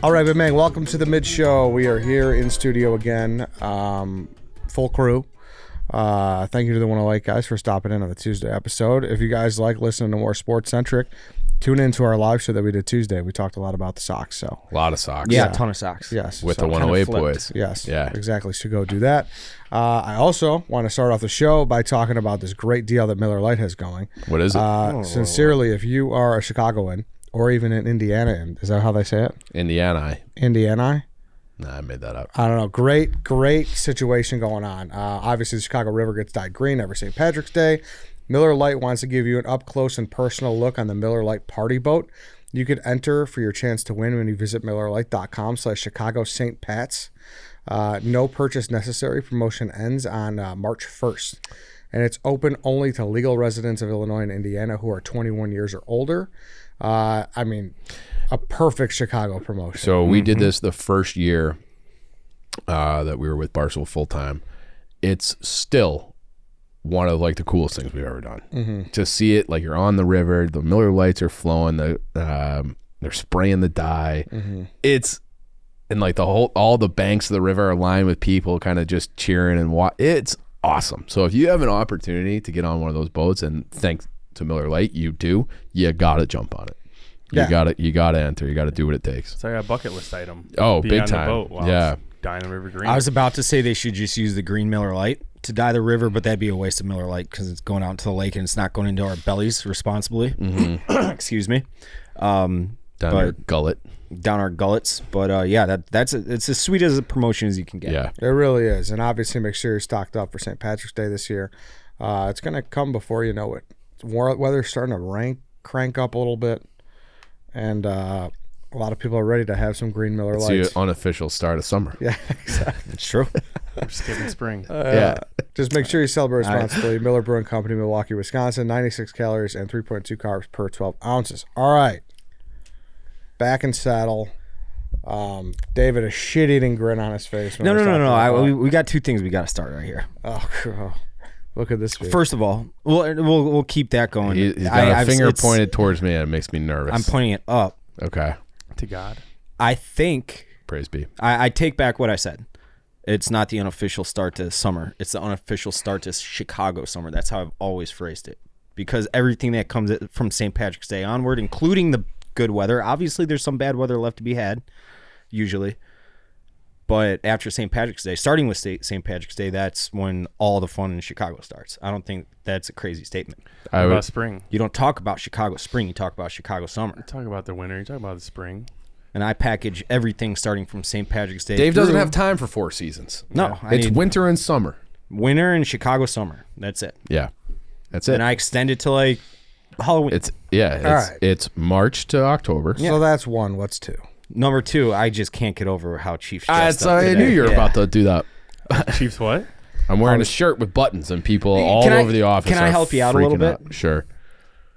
All right, but man, welcome to the mid-show. We are here in studio again, full crew. Thank you to the One Lite guys for stopping in on the Tuesday episode. If you guys like listening to more sports-centric, tune into our live show that we did Tuesday. We talked a lot about the Sox. So a lot of Sox. Yeah, a ton of Sox. Yes. With the 108 boys. Yes. Yeah. Exactly. So go do that. I also want to start off the show by talking about this great deal that Miller Lite has going. What is it? Sincerely, if you are a Chicagoan or even an Indiana, is that how they say it? Indiana. Indiana? Nah, I made that up. I don't know. Great situation going on. Obviously, the Chicago River gets dyed green every St. Patrick's Day. Miller Lite wants to give you an up-close and personal look on the Miller Lite party boat. You could enter for your chance to win when you visit MillerLite.com/Chicago St. Pat's. No purchase necessary. Promotion ends on March 1st. And it's open only to legal residents of Illinois and Indiana who are 21 years or older. I mean, a perfect Chicago promotion. So we did this the first year that we were with Barstool full time. It's still one of like the coolest things we've ever done. To see it like you're on the river, the Miller Lights are flowing, they're spraying the dye. It's and like all the banks of the river are lined with people kind of just cheering and it's awesome. So if you have an opportunity to get on one of those boats, and thanks to Miller Lite, you gotta jump on it. You gotta enter. You gotta do what it takes. It's like a bucket list item. Oh, Be big on time. The boat while Yeah. it's dyeing the river green. I was about to say they should just use the green Miller Lite to dye the river, but that'd be a waste of Miller Lite because it's going out into the lake and it's not going into our bellies responsibly. Excuse me. Down your gullet. Down our gullets. But yeah, it's as sweet as a promotion as you can get. Yeah. It really is. And obviously make sure you're stocked up for St. Patrick's Day this year. It's going to come before you know it. Weather's starting to crank up a little bit. And a lot of people are ready to have some green Miller Lights. It's the unofficial start of summer. Yeah, exactly. It's true. We're skipping spring. Yeah. Just make sure you celebrate responsibly. Miller Brewing Company, Milwaukee, Wisconsin. 96 calories and 3.2 carbs per 12 ounces. All right. Back in saddle. David, a shit-eating grin on his face. No. We got two things we got to start right here. Oh, God. Look at this. First of all, we'll keep that going. He's got a finger pointed towards me, and it makes me nervous. I'm pointing it up. Okay. To God. I think. Praise be. I take back what I said. It's not the unofficial start to summer. It's the unofficial start to Chicago summer. That's how I've always phrased it. Because everything that comes from St. Patrick's Day onward, including the good weather. Obviously, there's some bad weather left to be had, usually. But after St. Patrick's Day, starting with St. Patrick's Day, that's when all the fun in Chicago starts. I don't think that's a crazy statement. What about spring? You don't talk about Chicago spring. You talk about Chicago summer. You talk about the winter. You talk about the spring. And I package everything starting from St. Patrick's Day. Dave doesn't have time for 4 seasons. No. It's winter and summer. Winter and Chicago summer. That's it. Yeah. That's it. And I extend it to like Halloween. It's March to October. Yeah. So that's one. What's two? Number 2, I just can't get over how Chiefs dressed up I today. knew you were about to do that. Chiefs what? I'm wearing a shirt with buttons, and people over the office Can I help you out a little bit? Out. Sure.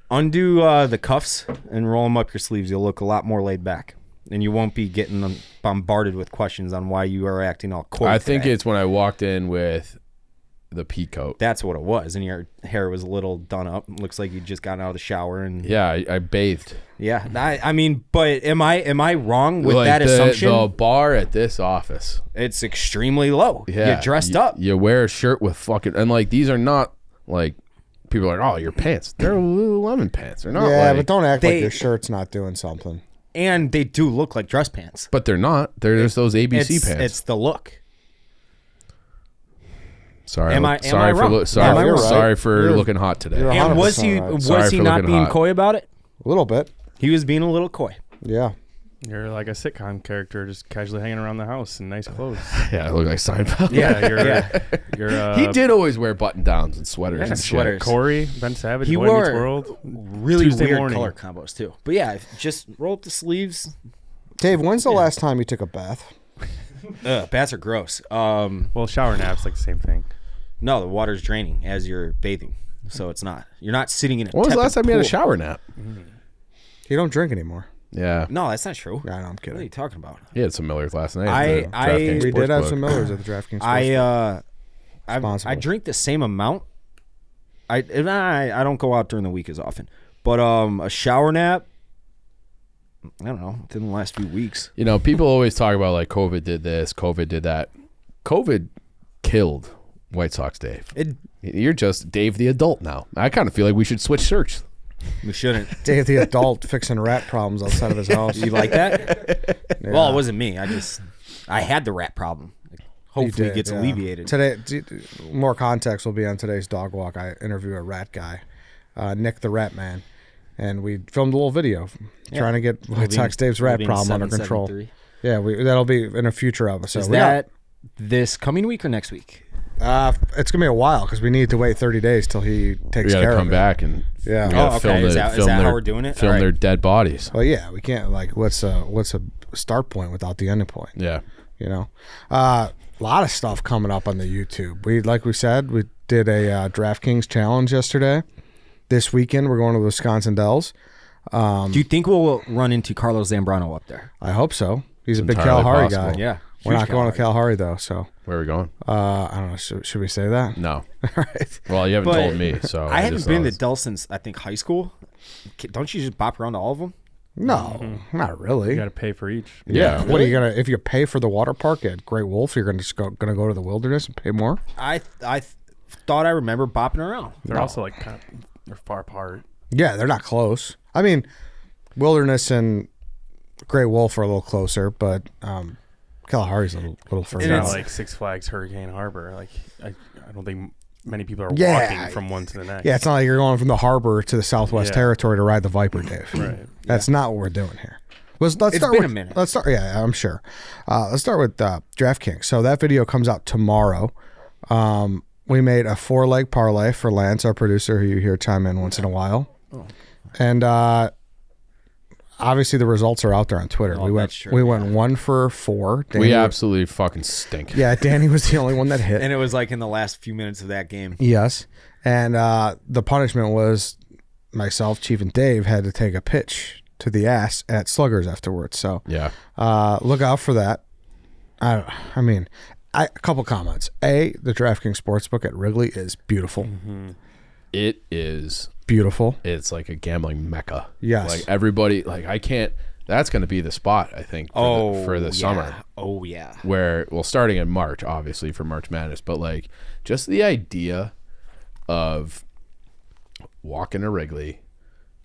Undo the cuffs and roll them up your sleeves. You'll look a lot more laid back. And you won't be getting bombarded with questions on why you are acting all coy I think today. it's when I walked in with the pea coat. That's what it was. And your hair was a little done up. Looks like you just gotten out of the shower. And Yeah, I bathed. yeah, I mean, but am I wrong with Like that assumption? The bar at this office, it's extremely low. Yeah, You're dressed up. You wear a shirt with fucking, and like these are not like, people are like, oh, your pants. They're Lululemon pants. They're not but don't act like your shirt's not doing something. And they do look like dress pants. But they're not. They're just those ABC pants. It's the look. Sorry. Am I sorry wrong? Sorry for looking hot today. And was he not being coy about it? A little bit. He was being a little coy. Yeah. You're like a sitcom character, just casually hanging around the house in nice clothes. Yeah, I look like Seinfeld. You're he did always wear button downs and sweaters and sweaters. shit. Corey, Ben Savage, He Boy Meets wore World. Really Tuesday weird morning. color combos too. But yeah, just roll up the sleeves. Dave, when's the last time you took a bath? Baths are gross. Well, shower naps like the same thing. No, the water's draining as you're bathing, so it's not. You're not sitting in a. When was the last time you had a pool. shower nap? You don't drink anymore. Yeah. No, that's not true. No, I'm What are kidding. you talking about? He had some Millers last night. We did have some Millers at the Draft Kings Sportsbook. I drink the same amount. I don't go out during the week as often. But a shower nap, I don't know, within the last few weeks. You know, people always talk about like COVID did this, COVID did that. COVID killed White Sox Dave. You're just Dave the adult now. I kind of feel like we should switch shirts. We shouldn't. Dave the adult fixing rat problems outside of his house. You like that? Yeah. Well, it wasn't me. I had the rat problem. Hopefully it gets alleviated. Today, more context will be on today's dog walk. I interview a rat guy, Nick the Rat Man, and we filmed a little video trying to get White Sox Dave's rat problem under control. Yeah, that'll be in a future episode. Is that this coming week or next week? It's gonna be a while because we need to wait 30 days till he takes care of it. We gotta come back and we gotta film is that how we're doing it? Film their dead bodies. Well, yeah, we can't what's a start point without the ending point? Yeah, you know, a lot of stuff coming up on the YouTube. Like we said, we did a Draft Kings challenge yesterday. This weekend we're going to the Wisconsin Dells. Do you think we'll run into Carlos Zambrano up there? I hope so. He's a big entirely Kalahari possible. guy. Yeah. We're not going to Kalahari though, so where are we going? I don't know. Should we say that? No. All right. Well, you haven't told me, so I haven't been to Dell since I think high school. Don't you just bop around to all of them? No, not really. You got to pay for each. Yeah. What are you gonna? If you pay for the water park at Great Wolf, you're gonna go to the wilderness and pay more? I thought I remember bopping around. They're also like they're far apart. Yeah, they're not close. I mean, wilderness and Great Wolf are a little closer, but Kalahari's a little further. It's not out. like Six Flags Hurricane Harbor. Like I don't think many people are Yeah. walking from one to the next. Yeah, it's not like you're going from the harbor to the Southwest Territory to ride the Viper, Dave. Right. That's not what we're doing here. Let's It's start been with, a minute. Let's start. Yeah, I'm sure. Let's start with Draft Kings. So that video comes out tomorrow. We made a 4-leg parlay for Lantz, our producer, who you hear chime in once in a while. Oh. And obviously the results are out there on Twitter. Oh, we went that's true, we went 1 for 4. We absolutely fucking stink. Yeah, Danny was the only one that hit. And it was like in the last few minutes of that game. Yes. And the punishment was myself, Chief, and Dave had to take a pitch to the ass at Sluggers afterwards. So Yeah. look out for that. I mean, a couple comments. The DraftKings Sportsbook at Wrigley is beautiful. Mm-hmm. It is. Beautiful. It's like a gambling mecca. Yes. Like everybody, like I can't. That's going to be the spot, I think, for the summer. Oh, yeah. Where, well, starting in March, obviously, for March Madness, but like just the idea of walking to Wrigley,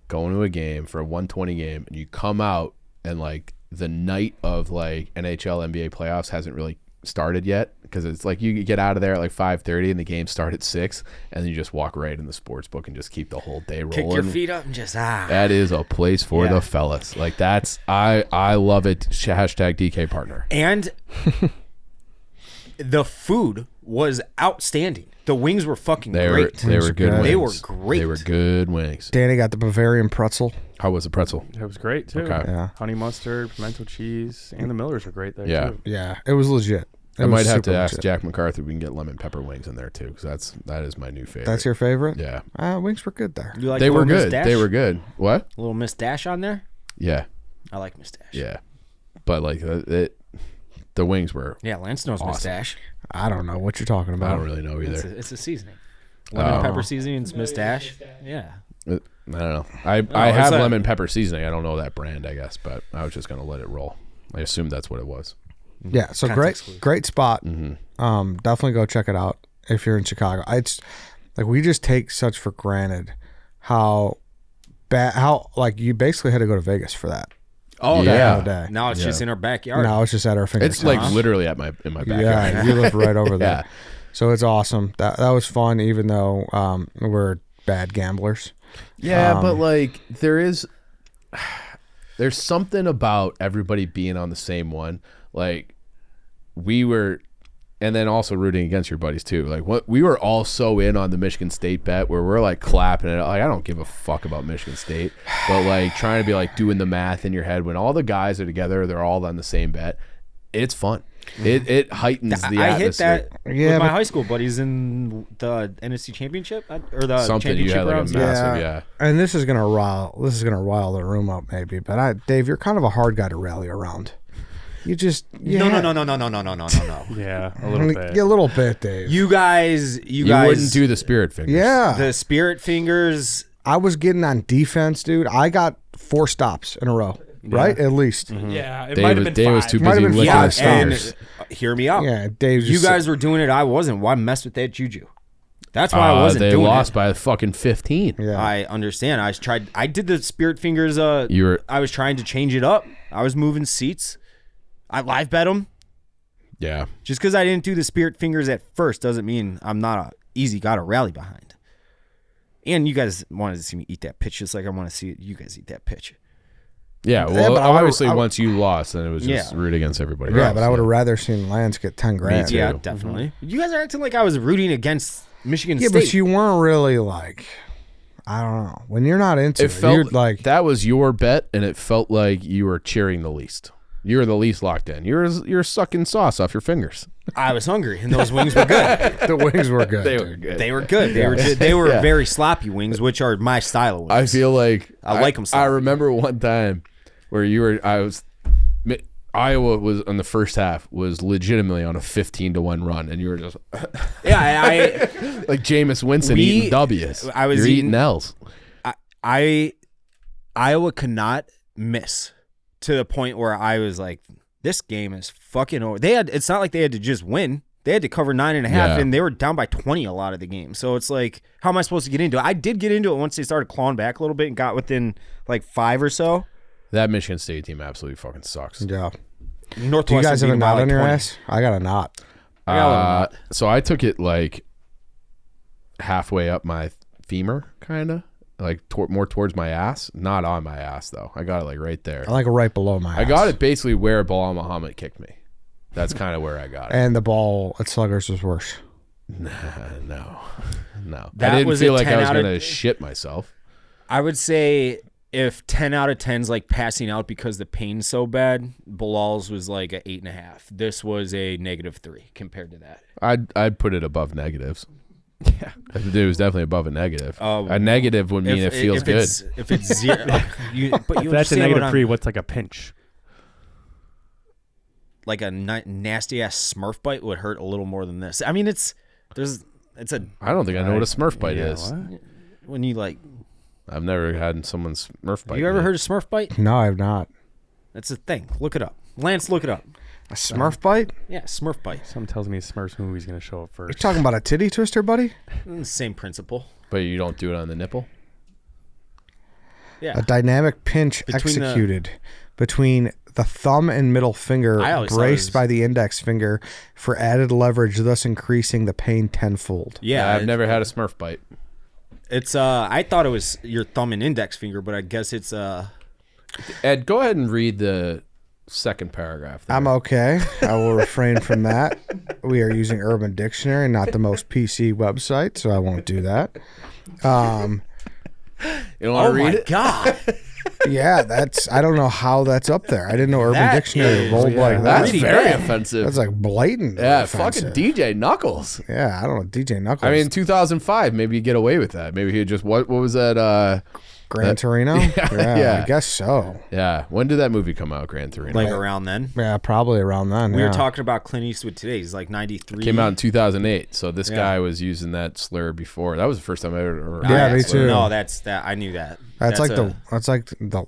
going to a game for a 120 game, and you come out and like the night of like NHL, NBA playoffs hasn't really started yet, because it's like you get out of there at like 5:30 and the game start at 6, and then you just walk right in the sports book and just keep the whole day rolling. Kick your feet up and just That is a place for the fellas. Like that's I love it. Hashtag DK partner. And the food was outstanding. The wings were fucking great. They were good. good. Wings. They were great. They were good wings. Danny got the Bavarian pretzel. How was the pretzel? It was great too. Okay. Yeah. Honey mustard, pimento cheese, and the Millers were great there Yeah. too. Yeah, it was legit. I might have to super ask legit. Jack McCarthy if we can get lemon pepper wings in there too, because that is my new favorite. That's your favorite? Yeah. Wings were good there. You like They were Little Miss good. Dash? They were good. What? Little Miss Dash on there? Yeah. I like Miss Dash. Yeah. But like the wings were. Yeah, Lance knows Miss Awesome. Dash. I don't know what you're talking I about. don't really know either. It's a seasoning. Lemon pepper seasoning, Miss Dash. Yeah. I don't know. I it's have a- lemon pepper seasoning. I don't know that brand, I guess, but I was just gonna let it roll. I assumed that's what it was. Yeah, so Context great spot. Mm-hmm. Definitely go check it out if you're in Chicago. It's like we just take such for granted how like you basically had to go to Vegas for that. Oh, Yeah. yeah. Day. Now it's just in our backyard. Now it's just at our fingertips. It's like literally in my backyard. yeah, you live right over there. Yeah. So it's awesome. That was fun, even though we're bad gamblers. Yeah, but like there's something about everybody being on the same one. Like we were, and then also rooting against your buddies too. Like what we were all so in on the Michigan State bet where we're like clapping it. Like I don't give a fuck about Michigan State, but like trying to be like doing the math in your head when all the guys are together, they're all on the same bet. It's fun. It heightens the I hit atmosphere. that Yeah, with my but- high school buddies in the NFC Championship or the Something you championship had like a rounds. massive, yeah. And this is gonna rile the room up maybe. But Dave, you're kind of a hard guy to rally around. You just No. Yeah, a little bit. Yeah, a little bit, Dave. You guys wouldn't do the spirit fingers. Yeah, the spirit fingers. I was getting on defense, dude. I got 4 stops in a row, right? At least. Yeah, it might have been Dave 5. was too Might have busy been licking five his and fingers. hear me out. Yeah, Dave. You guys were doing it. I wasn't. Why mess with that juju? That's why I wasn't They doing lost it. by fucking 15. Yeah. I understand. I did the spirit fingers. You were, I was trying to change it up. I was moving seats. I live bet them. yeah. Just because I didn't do the spirit fingers at first doesn't mean I'm not a easy guy to rally behind. And you guys wanted to see me eat that pitch just like I want to see you guys eat that pitch. Yeah, Yeah, well, but obviously, once you lost, then it was just Yeah. root against everybody Yeah, else. but I would have rather seen Lantz get 10 grand. too. Yeah, definitely. You guys are acting like I was rooting against Michigan Yeah, State. but you weren't really like, I don't know. When you're not into It it, felt you're like, that was your bet, and it felt like you were cheering the least. You were the least locked in. You're sucking sauce off your fingers. I was hungry, and those wings were good. the wings were good. They dude. were good. They were good. They were very sloppy wings, which are my style of wings. I feel like I like 'em I sloppy. remember one time where Iowa was on the first half was legitimately on a 15-1 run, and you were just Yeah, I like Jameis Winston We- eating W's. I was You're eating- eating L's. Iowa could not miss to the point where I was like, this game is fucking over. It's not like they had to just win. They had to cover 9.5, Yeah. and they were down by 20 a lot of the game. So it's like, how am I supposed to get into it? I did get into it once they started clawing back a little bit and got within like 5 or so. That Michigan State team absolutely fucking sucks. Yeah. Northwestern Do you guys have beat a them by knot like on your 20. ass? I got a knot. I got a little knot. So I took it like halfway up my femur, kind of like more towards my ass, not on my ass though. I got it like right there. I like it right below my ass. I got it basically where Bilal Muhammad kicked me. That's kind of where I got it. And the ball at Sluggers was worse. No. That I didn't was feel a like I 10 was out of- gonna shit myself. I would say if 10 out of 10's like passing out because the pain's so bad, Bilal's was like a 8.5. This was a -3 compared to that. I'd put it above negatives. Yeah, it was definitely above a negative. A negative would mean it feels good. If it's zero, but you If that's a understand what -3, what's like a pinch? like a nasty ass Smurf bite would hurt a little more than this. I mean, it's a I don't think I know what a Smurf bite Yeah, is. what? when you like. I've never had someone's Smurf bite. Have you ever me. heard of Smurf bite? No, I have not. That's a thing. Look it up. Lance, look it up. A Smurf bite? Yeah, Smurf bite. Something tells me Smurfs movie's gonna show up You're first. talking about a titty twister, buddy? Same principle. But you don't do it on the nipple? Yeah. A dynamic pinch Between the- executed between the thumb and middle finger, I always thought it braced was- by the index finger for added leverage, thus increasing the pain tenfold. Yeah, I've never had a Smurf bite. It's I thought it was your thumb and index finger, but I guess it's Ed, go ahead and read the second paragraph. There. I'm okay. I will refrain from that. We are using Urban Dictionary, not the most PC website, so I won't do that. You don't want Oh to read my it? god. Yeah, I don't know how that's up there. I didn't know Urban That Dictionary is- rolled like that. That's Pretty very bad. offensive. That's like blatant. yeah, offensive. fucking DJ Knuckles. Yeah, I don't know. DJ Knuckles. I mean, 2005, maybe you get away with that. Maybe he just what was that? Gran Torino? yeah. I guess so. Yeah, when did that movie come out? Gran Torino Like around then. Yeah, probably around then. We yeah. were talking about Clint Eastwood today. He's like 93. came out in 2008. So this Yeah. guy was using that slur before. That was the first time I ever heard. Yeah, that me slur. too. No, that's that. I knew that. That's like the.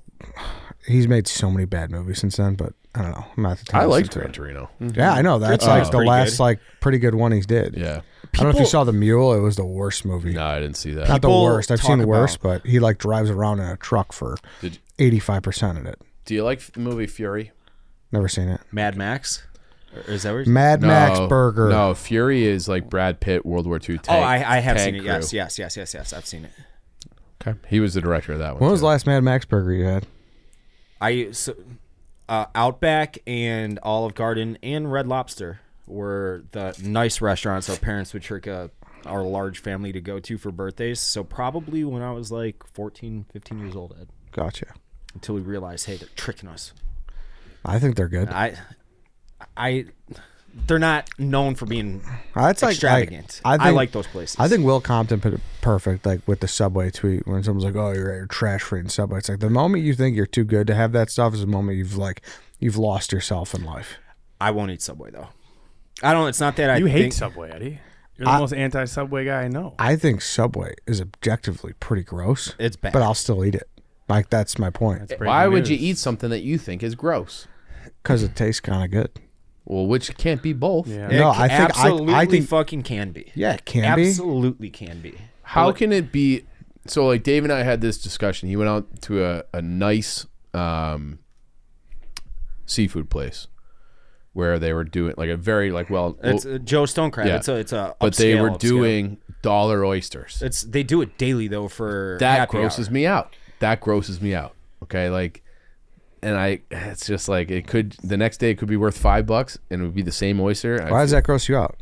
He's made so many bad movies since then, but I don't know. I'm not the time I to liked listen Gran to Torino. it. Yeah, I know. That's Torino's like the pretty last good. like pretty good one he's did. Yeah. I don't know if you People- saw The Mule. It was the worst movie. No, I didn't see that. Not the People worst. I've seen talk worse, about- but he like drives around in a truck for Did- 85% of it. Do you like the movie Fury? Never seen it. Mad Max. Or is that what? Mad Max Burger. No, Fury is like Brad Pitt, World War II tank. Oh, I have tank seen it. crew. Yes. I've seen it. Okay. He was the director of that one. When was too. the last Mad Max Burger you had? Outback and Olive Garden and Red Lobster were the nice restaurants our parents would trick our large family to go to for birthdays. So probably when I was like 14, 15 years old, Ed, Gotcha. until we realized, hey, they're tricking us. I think they're good. I They're not known for being That's extravagant. I like those places. I think Will Compton put it perfect, like with the Subway tweet when someone's like, "Oh, you're trash free in Subway." It's like the moment you think you're too good to have that stuff is the moment you've lost yourself in life. I won't eat Subway though. I don't. It's not that You I hate think, Subway, Eddie. You're the most anti-Subway guy I know. I think Subway is objectively pretty gross. It's bad, but I'll still eat it. Like that's my point. That's Why breaking would you news. eat something that you think is gross? Because it tastes kind of good. Well, which can't be both. Yeah. No, I think absolutely I think fucking can be. yeah, it can be. Absolutely can be. How can it be? So, like, Dave and I had this discussion. He went out to a nice seafood place where they were doing like a very It's Joe Stonecraft. Yeah. It's a but they upscale, were upscale. doing dollar oysters. They do it daily though for That happy grosses hour. me out. That grosses me out. Okay, it's just like the next day it could be worth $5 and it would be the same oyster. Why does that gross you out?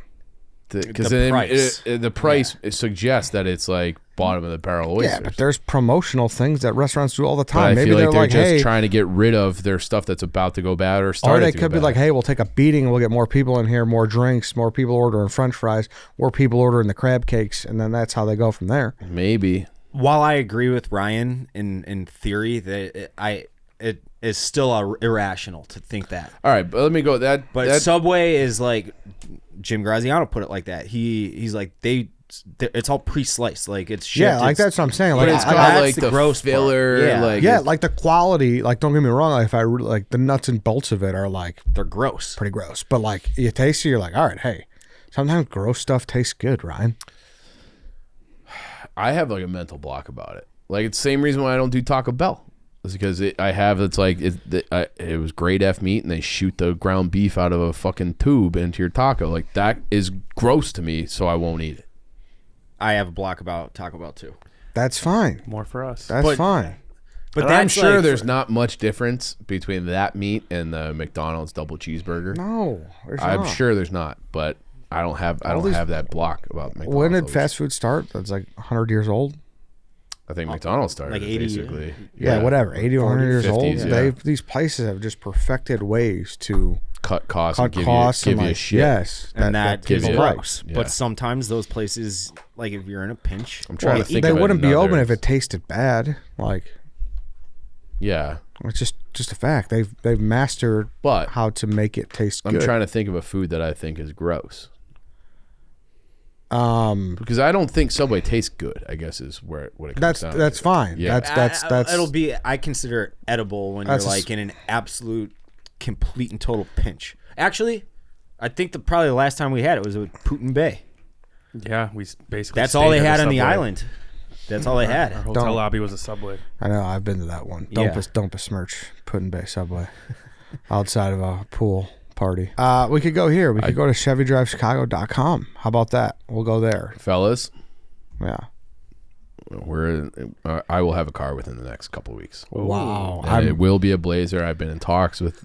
Because The price. the price suggests that it's like bottom of the barrel oysters. Yeah, but there's promotional things that restaurants do all the But time. I Maybe feel like they're like, just hey, trying to get rid of their stuff that's about to go bad or or started they to could go be bad. like, hey, we'll take a beating and we'll get more people in here, more drinks, more people ordering French fries, more people ordering the crab cakes, and then that's how they go from there. Maybe. While I agree with Ryan in theory that it is still irrational to think that. All right, but let me go. But Subway is like Jim Graziano put it like that. He's like it's all pre-sliced. Like it's shit. Yeah, like that's what I'm saying. Like, But it's got that's like the the gross part. filler. Yeah. Like yeah, like the quality. Like, don't get me wrong. Like, if I like the nuts and bolts of it are like they're gross. pretty gross, but like you taste it, you're like, all right, hey, sometimes gross stuff tastes good, Ryan. I have like a mental block about it. Like it's the same reason why I don't do Taco Bell. It's because it was grade F meat and they shoot the ground beef out of a fucking tube into your taco. Like that is gross to me, so I won't eat it. I have a block about Taco Bell too. That's fine. More for us. That's fine. But And I'm that's sure like there's not much difference between that meat and the McDonald's double cheeseburger. No, there's I'm not. sure there's not, but I don't have that block about McDonald's. When did fast food start? That's like 100 years old. I think McDonald's started like it, 80 basically. Yeah, whatever. 80 or 100 years 50s, old. yeah. These places have just perfected ways to Cut costs cut and give costs you and a like, shit. yes, and that gives is you- gross. Yeah. But sometimes those places, like if you're in a pinch, I'm trying to think they of wouldn't be another- open if it tasted bad. Like Yeah, it's just a fact. They've mastered but how to make it taste I'm good. trying to think of a food that I think is gross. Um, Because I don't think Subway tastes good, I guess is what it comes that's down that's to. fine. Yeah. That's it'll be. I consider it edible when you're That's a like in an absolute, complete and total pinch. Actually, I think probably the last time we had it was with Putin Bay. Yeah, we basically. That's all they stayed at had on the Subway. island. That's all they Our had. hotel Don't- lobby was a Subway. I know. I've been to that one. Yeah. Don't besmirch Puddin' Bay Subway outside of a pool party. We could go here. We could go to ChevyDriveChicago.com. How about that? We'll go there. Fellas, Yeah. I will have a car within the next couple of weeks. Wow. And it will be a Blazer. I've been in talks with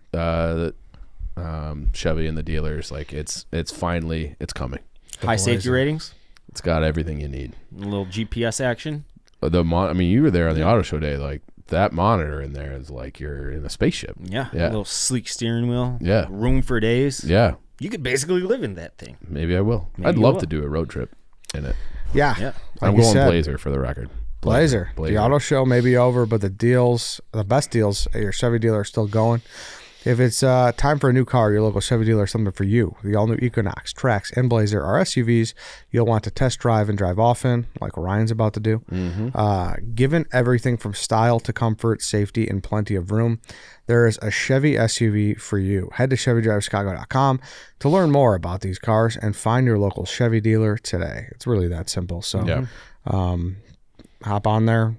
Chevy and the dealers. Like it's finally coming. High safety ratings, It's got everything you need. a little GPS action. I mean, you were there on the auto show day. Like that monitor in there is like you're in a spaceship. Yeah, Yeah. a little sleek steering wheel. Yeah. room for days. Yeah, You could basically live in that thing. maybe I will. Maybe I'd you love will. to do a road trip in it. Yeah. Yeah. Like I'm you going said, Blazer for the record. Blazer. The auto show may be over, but the best deals at your Chevy dealer are still going. If it's time for a new car, your local Chevy dealer is something for you. The all-new Equinox, Trax, and Blazer are SUVs you'll want to test drive and drive often, like Ryan's about to do. Given everything from style to comfort, safety, and plenty of room, there is a Chevy SUV for you. Head to ChevyDriveChicago.com to learn more about these cars and find your local Chevy dealer today. It's really that simple. So Yeah. hop on there.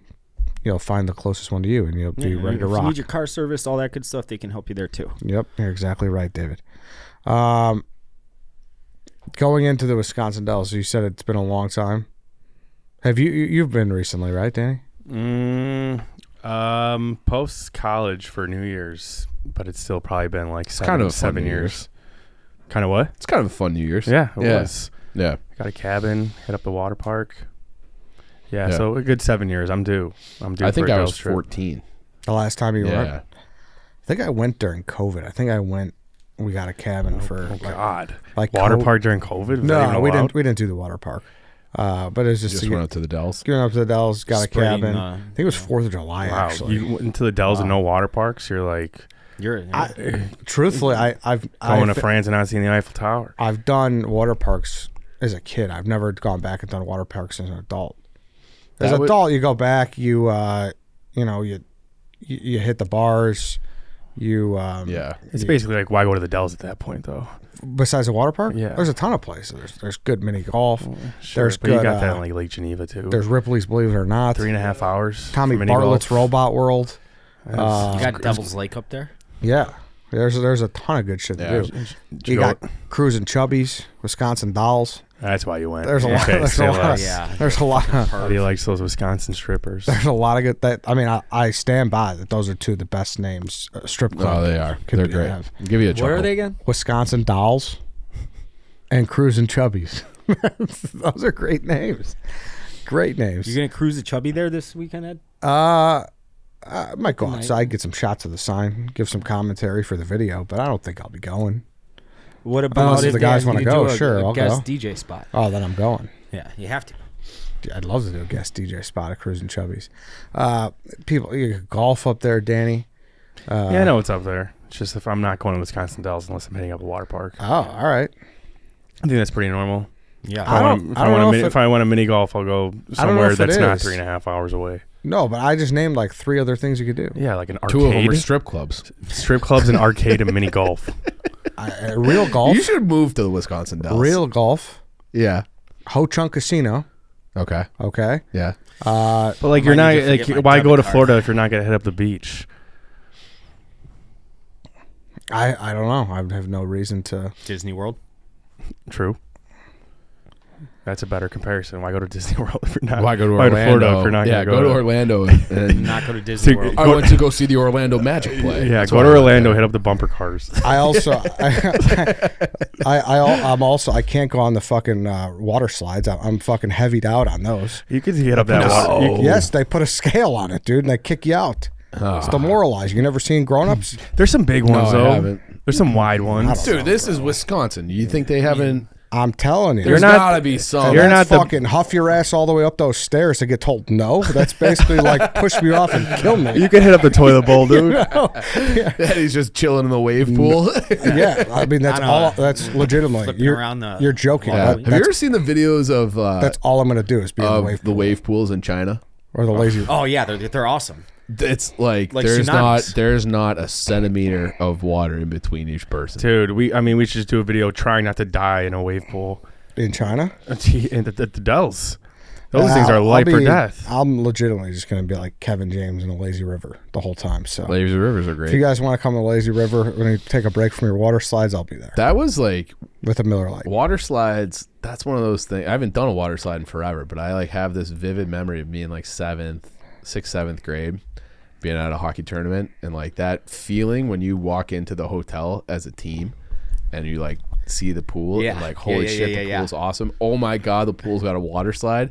You'll find the closest one to you, and you'll be ready to If you rock. need your car serviced, all that good stuff, they can help you there too. Yep, you're exactly right, David. Going into the Wisconsin Dells, you said it's been a long time. Have you've been recently, right, Danny? Post college for New Year's, but it's still probably been like kind of a fun seven New years. Kind of what? It's kind of a fun New Year's. Yeah, it was. Yeah. Got a cabin, hit up the water park. Yeah, Yeah. so a good 7 years. I'm due. I think for a I Dells was trip. 14. The last time you went? Yeah. I think I went during COVID. I think I went we got a cabin for God. like Water park during COVID? Was that No, even we allowed? didn't do the water park. But it was just Just went up to the Dells. going up to the Dells, got Spreading, a cabin. I think it was 4th of July Wow. actually. You went into the Dells and no water parks? You're like Truthfully, I've going to France and not seeing the Eiffel Tower. I've done water parks as a kid. I've never gone back and done water parks as an adult. As an adult, you go back, you hit the bars, It's basically like, why go to the Dells at that point, though? Besides the water park, Yeah. there's a ton of places. There's good mini golf. Sure, There's but good. you got that in like Lake Geneva, too. There's Ripley's, believe it or not. 3.5 hours. Tommy for mini Bartlett's golf. Robot World. You got Devil's Lake up there? Yeah, there's a ton of good shit to do. You got Cruising Chubbies, Wisconsin Dolls. That's why you went. There's a lot. Okay, There's say a lot. less. Yeah. There's a lot. How do you like those Wisconsin strippers? There's a lot of good. I stand by that. Those are two of the best names strip club. Oh, they are. could They're be great. have. Give you a chuckle. Where are they again? Wisconsin Dolls and Cruising Chubbies. Those are great names. Great names. You gonna cruise the Chubby there this weekend, Ed? I might go outside, get some shots of the sign, give some commentary for the video, but I don't think I'll be going. What Unless about if if the guys wanna you go, do a sure, I'll guest go. DJ spot? Oh, then I'm going. Yeah, you have to. I'd love to do a guest DJ spot at Cruising Chubbies. People, you could golf up there, Danny. Yeah, I know it's up there. It's just if I'm not going to Wisconsin Dells unless I'm hitting up a water park. Oh, all right. I think that's pretty normal. Yeah. If I want a mini golf, I'll go somewhere if it that's not is. 3.5 hours away. No, but I just named like 3 other things you could do. Yeah, like an 2 of them are arcade, strip clubs. strip clubs, and arcade and mini golf. Real golf. You should move to the Wisconsin Dells. Real golf. Yeah. Ho Chunk Casino. Okay. Okay. Yeah. But like, you're might not need to like, forget my why go debit to card. Florida if you're not gonna hit up the beach? I don't know. I have no reason to. Disney World. True. That's a better comparison. Why go to Disney World if you're not? Why go to why Orlando? Florida if you're not yeah, gonna go to Orlando. And Not go to Disney World. I went to go see the Orlando Magic play. Yeah, That's go why to I went Orlando, there. hit up the bumper cars. I also, I can't go on the fucking water slides. I'm fucking heavied out on those. You could hit up that water. You- Yes, they put a scale on it, dude, and they kick you out. It's demoralizing. You never seen Grown Ups? There's some big ones I though. haven't. There's some wide ones. Dude, this is Wisconsin. You think they haven't? I'm telling you. There's not- gotta be some. You're That's not the- fucking huff your ass all the way up those stairs to get told no. That's basically like push me off and kill me. You could hit up the toilet bowl, dude. That he's just chilling in the wave pool. Yeah, I mean that's I know. all. That's legitimately. Flipping You're, around the- you're joking. Yeah. That- Have you that's, ever seen the videos of that's all I'm gonna do is be in the wave pools in China? or the lazy. Oh yeah, they're awesome. It's like, Like there's tsunamis. not a centimeter of water in between each person. Dude, we should just do a video trying not to die in a wave pool. In China, And the Dells. Those things are life or death. I'm legitimately just gonna be like Kevin James in the lazy river the whole time. So Lazy rivers are if you great. guys want to come to the lazy river when you take a break from your water slides, I'll be there That was like with a Miller Lite. water slides. That's one of those things. I haven't done a water slide in forever, but I like have this vivid memory of me in like 6th, 7th grade, being at a hockey tournament, and like that feeling when you walk into the hotel as a team and you like see the pool Yeah. and like, holy Yeah, shit, yeah, the yeah. pool's awesome. Oh my God, the pool's got a water slide.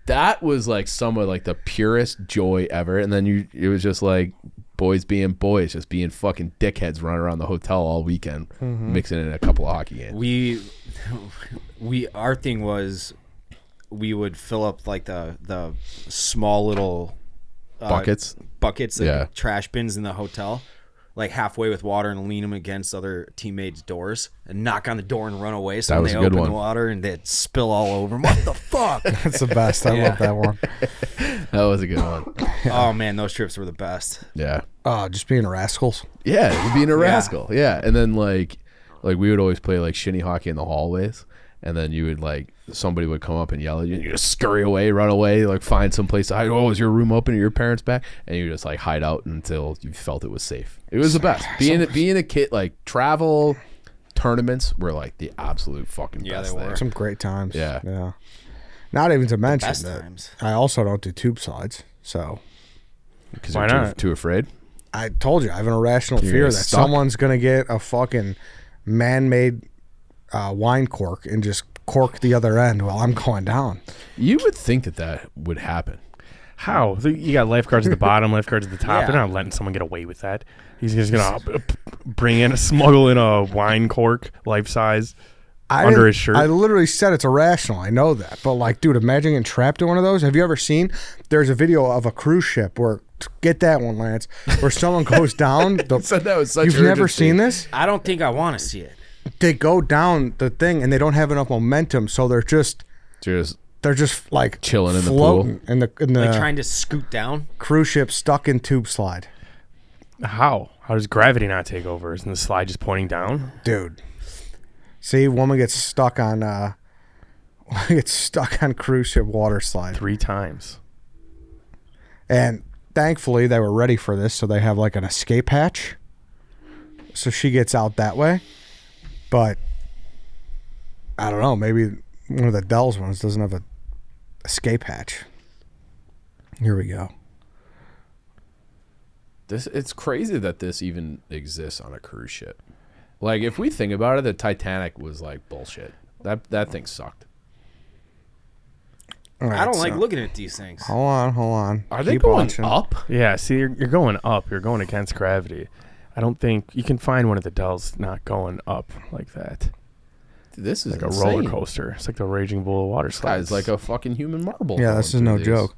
That was like some of like the purest joy ever. And then it was just like boys being boys, just being fucking dickheads running around the hotel all weekend, mixing in a couple of hockey games. Our thing was we would fill up like the small little Buckets. like Yeah. trash bins in the hotel, like halfway with water, and lean them against other teammates' doors and knock on the door and run away. So That when was they a good open one. the water and they'd spill all over them. What the fuck? That's the best. I love that one. That was a good one. Oh man, those trips were the best. Yeah. Just being rascals. Yeah, being a rascal. Yeah. And then like we would always play like shinny hockey in the hallways, and then you would like somebody would come up and yell at you and you just scurry away, run away, like find some place to hide. Oh, is your room open? Are your parents back? And you just like hide out until you felt it was safe. It was the best. Being a kid, like travel tournaments were like the absolute fucking Yeah, best they were. thing. Some great times. Yeah. Yeah. Not even to mention best that times. I also don't do tube slides. So Because Why you're not? too afraid. I told you I have an irrational You're fear gonna that stuck. someone's gonna get a fucking man-made wine cork and just cork the other end while I'm going down. You would think that would happen. How? You got lifeguards at the bottom, lifeguards at the top. Yeah. They're not letting someone get away with that. He's just gonna smuggle in a wine cork, life size, under his shirt. I literally said it's irrational. I know that, but like, dude, imagine getting trapped in one of those. Have you ever seen? There's a video of a cruise ship where get that one, Lance, where someone goes down. Said that was such You've never urgency. seen this? I don't think I want to see it. They go down the thing and they don't have enough momentum, so they're just like chilling in the floating pool. in the Like trying to scoot down. cruise ship stuck in tube slide. How? How does gravity not take over? Isn't the slide just pointing down? Dude. See, woman gets stuck on cruise ship water slide. 3 times. And thankfully they were ready for this, so they have like an escape hatch. So she gets out that way. But I don't know, maybe one of the Dell's ones doesn't have a escape hatch. Here we go. It's crazy that this even exists on a cruise ship. Like, if we think about it, the Titanic was like bullshit. That thing sucked. All right, I don't so- like looking at these things. Hold on. Are they Keep going watching. up? Yeah, see, you're going up. You're going against gravity. I don't think you can find one of the Dells not going up like that. This is Like a insane. roller coaster. It's like the Raging Bull water slide. Guy's like a fucking human marble. Yeah, going this is through no these. joke.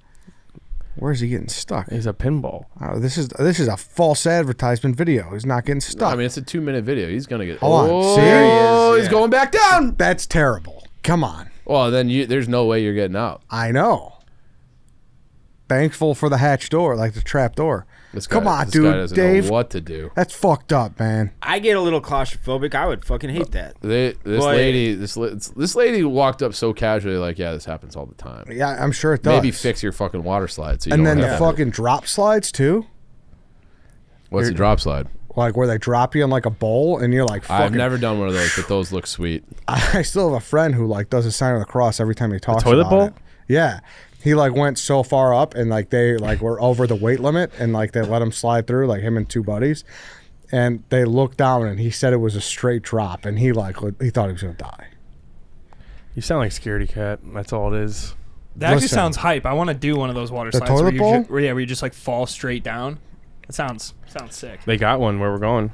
Where's he getting stuck? He's a pinball. Oh, this is a false advertisement video. He's not getting No, stuck. I mean, it's a 2-minute video. He's gonna get. Hold on. Oh, See? There he is, he's yeah. going back down. That's terrible. Come on. Well, then there's no way you're getting out. I know. Thankful for the hatch door, like the trap door. Come on, this dude. guy doesn't Dave, know what to do. that's fucked up, man. I get a little claustrophobic. I would fucking hate that. This lady walked up so casually, like, yeah, this happens all the time. Yeah, I'm sure it does. Maybe fix your fucking water slide. So you And don't then the have to- fucking drop slides too, What's the drop slide? like where they drop you in like a bowl, and you're like, I've fucking. never done one of those, but those look sweet. I still have a friend who like does a sign of the cross every time he talks toilet about bowl? it. Yeah. He like went so far up and like they like were over the weight limit and like they let him slide through, like him and 2 buddies. And they looked down and he said it was a straight drop and he thought he was gonna die. You sound like Scaredy Cat. That's all it is. That actually Listen. sounds hype. I want to do one of those water The slides toilet where you bowl? where you just like fall straight down. That sounds sick. They got one where we're going.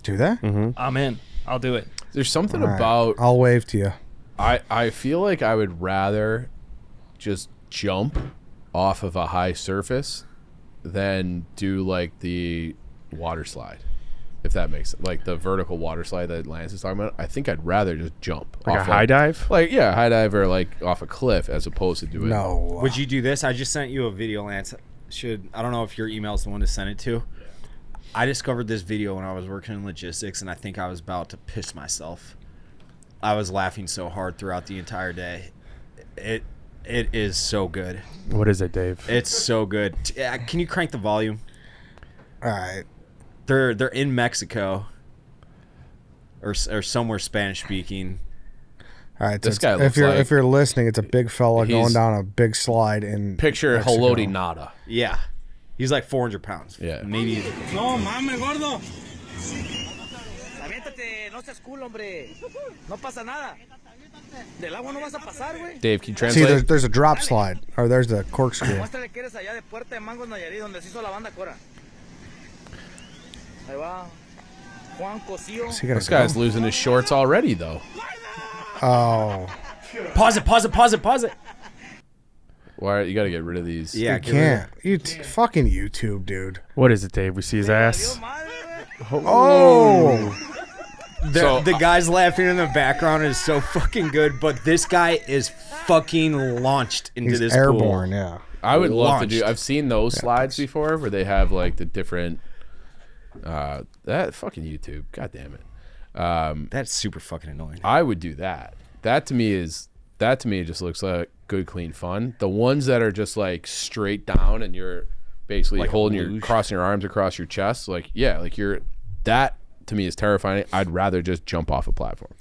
Do that? I'm in. I'll do it. There's something All right. about I'll wave to you. I feel like I would rather just jump off of a high surface than do like the water slide, if that makes sense. Like the vertical water slide that Lance is talking about. I think I'd rather just jump Like a off high dive? like high dive or like off a cliff as opposed to doing No. Would you do this? I just sent you a video, Lance. I don't know if your email's the one to send it to. I discovered this video when I was working in logistics, and I think I was about to piss myself. I was laughing so hard throughout the entire day. It is so good. What is it, Dave? It's so good. Can you crank the volume? All right. They're in Mexico or somewhere Spanish speaking. All right. This so guy if looks you're like- if you're listening, it's a big fella going He's- down a big slide in Picture Mexico. Haloti Nada. Yeah. He's like 400 pounds. Yeah. Maybe. No mames, gordo. Aviéntate, no seas culo, hombre. No pasa nada. Del agua no vas a pasar, güey. Dave, can you See, translate? there's a drop slide, or there's the corkscrew. Muéstrale que eres allá de Puerta de Mangos, Nayarit, donde se hizo la banda Cora. Ahí va. Juan Cosío. So you gotta This guy's go. losing his shorts already, though. Oh, Pause it. Why you got to get rid of these? Yeah, you can't. Fucking YouTube, dude. What is it, Dave? We see his ass. Madre, güey. Oh, The guy's laughing in the background is so fucking good, but this guy is fucking launched into he's this airborne. pool. Yeah. I would love to do. Launched. I've seen those slides before where they have like the different. That fucking YouTube. God damn it. That's super fucking annoying. I would do that. That to me just looks like good, clean fun. The ones that are just like straight down and you're basically Like a holding your luge? crossing your arms across your chest, like that to me is terrifying. I'd rather just jump off a platform.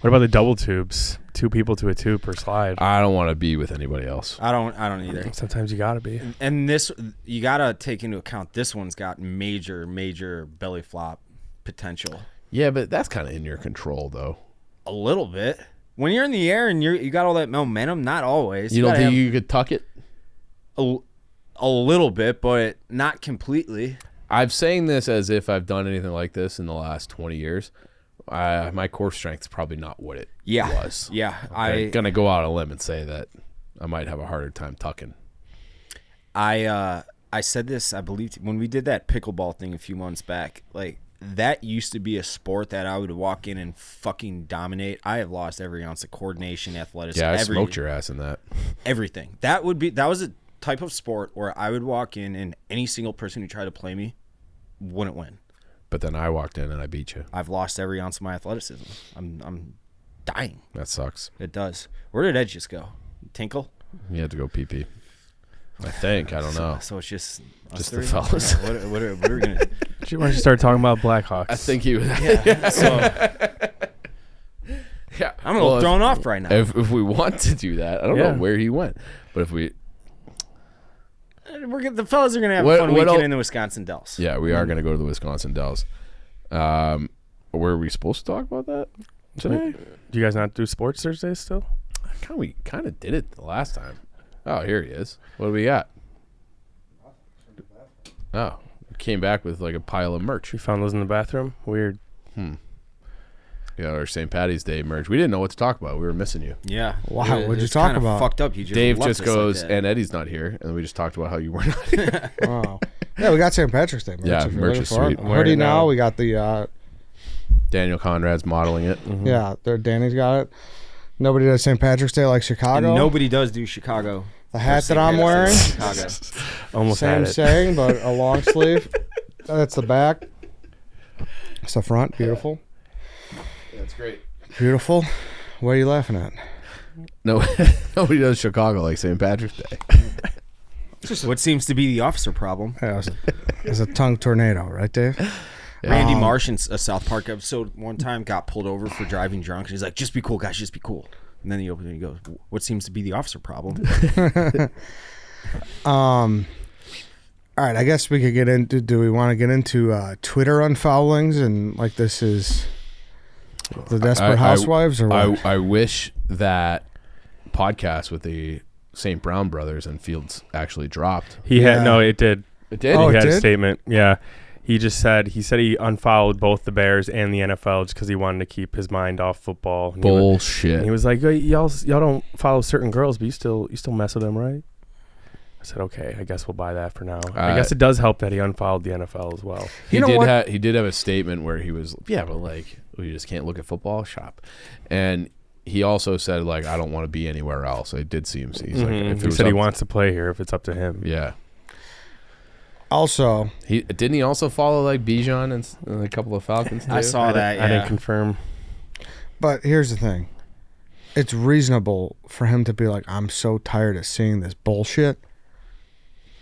What about the double tubes? 2 people to a tube per slide. I don't want to be with anybody else. I don't either. Sometimes you gotta be. And this, you gotta take into account, this one's got major belly flop potential. Yeah, but that's kind of in your control though. A little bit. When you're in the air and you got all that momentum, not always. You don't gotta think have you could tuck it? A little bit, but not completely. I'm saying this as if I've done anything like this in the last 20 years. My core strength is probably not what it was. Yeah. I'm going to go out on a limb and say that I might have a harder time tucking. I said this, I believe, when we did that pickleball thing a few months back. Like, that used to be a sport that I would walk in and fucking dominate. I have lost every ounce of coordination, athleticism. Yeah, I smoked your ass in that. Everything. That was a type of sport where I would walk in and any single person who tried to play me wouldn't win. But then I walked in and I beat you. I've lost every ounce of my athleticism. I'm dying. That sucks. It does. Where did Ed just go? Tinkle? You had to go pee-pee. I think. I don't know. So it's just us the three? fellas. Yeah, what are we going to... Why don't you start talking about Blackhawks? I think he was. Yeah. So Yeah. I'm a little thrown off right now. If we want to do that, I don't know where he went. But if we... The fellas are going to have a fun weekend in the Wisconsin Dells. Yeah, we are going to go to the Wisconsin Dells. Were we supposed to talk about that today? Do you guys not do sports Thursdays still? We kind of did it the last time. Oh, here he is. What do we got? Oh, we came back with like a pile of merch. You found those in the bathroom? Weird. We got our St. Patty's Day merch. We didn't know what to talk about. We were missing you. Yeah. Wow, what'd you talk about? Fucked up. You just Dave left just us goes, like that. and Eddie's not here, and we just talked about how you were not here. Wow. Yeah, we got St. Patrick's Day merch. Yeah, if you're merch looking is for it. sweet. I'm wearing Hoodie it now. now. We got the Daniel Conrad's modeling it. yeah. Danny's got it. Nobody does St. Patrick's Day like Chicago. And nobody does do Chicago. The hat St. that I'm wearing, Patrick's Day in Chicago. Almost same had it. saying, but a long sleeve. That's the back. That's the front. Beautiful. That's great. Beautiful. What are you laughing at? No, nobody does Chicago like St. Patrick's Day. What seems to be the officer problem. Yeah, it was a tongue tornado, right, Dave? Yeah. Randy Marsh in a South Park episode one time got pulled over for driving drunk. And he's like, just be cool, guys, just be cool. And then he opens it and he goes, what seems to be the officer problem? All right, I guess we could get into. Do we want to get into Twitter unfollowings and like this is the Desperate Housewives or what? I wish that podcast with the St. Brown brothers and Fields actually dropped. He Yeah. had no, it did. It did. Oh, He it had a did? statement. Yeah. He said he unfollowed both the Bears and the NFL just because he wanted to keep his mind off football. And Bullshit. he was like, y'all don't follow certain girls, but you still mess with them, right? I said, okay, I guess we'll buy that for now. I guess it does help that he unfollowed the NFL as well. He You know what? he did have a statement where he was, yeah, but like, you just can't look at football shop. And he also said, like, I don't want to be anywhere else. It did seem, he's like, if it He was said he up- wants to play here if it's up to him. Yeah. Also, Didn't he also follow like Bijan and a couple of Falcons too? I saw that, I didn't yeah. confirm. but here's the thing. It's reasonable for him to be like, I'm so tired of seeing this bullshit.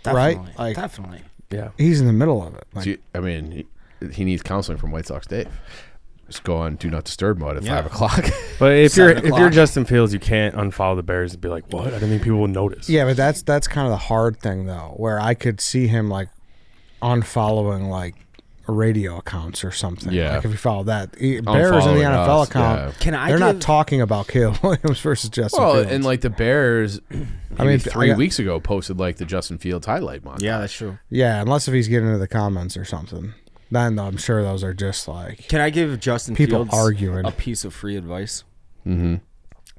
Right? Definitely. Like- Definitely. Yeah. He's in the middle of it. Like, So, I mean, he needs counseling from White Sox Dave. Just go on Do Not Disturb mode at Yeah. 5 o'clock. But if 7 you're o'clock. Justin Fields, you can't unfollow the Bears and be like, what? I didn't think people would notice. yeah, but that's kind of the hard thing though, where I could see him like unfollowing like radio accounts or something. Yeah. Like if you follow that. Bears in the Unfollowing NFL us, account, yeah. Can I they're not give- talking about Caleb Williams versus Justin Well, Fields. and like the Bears, I mean, 3 I got- weeks ago posted like the Justin Fields highlight montage. Yeah, that's true. yeah, unless if he's getting into the comments or something. Then I'm sure those are just like Can I give Justin People Fields arguing. a piece of free advice? Mm-hmm.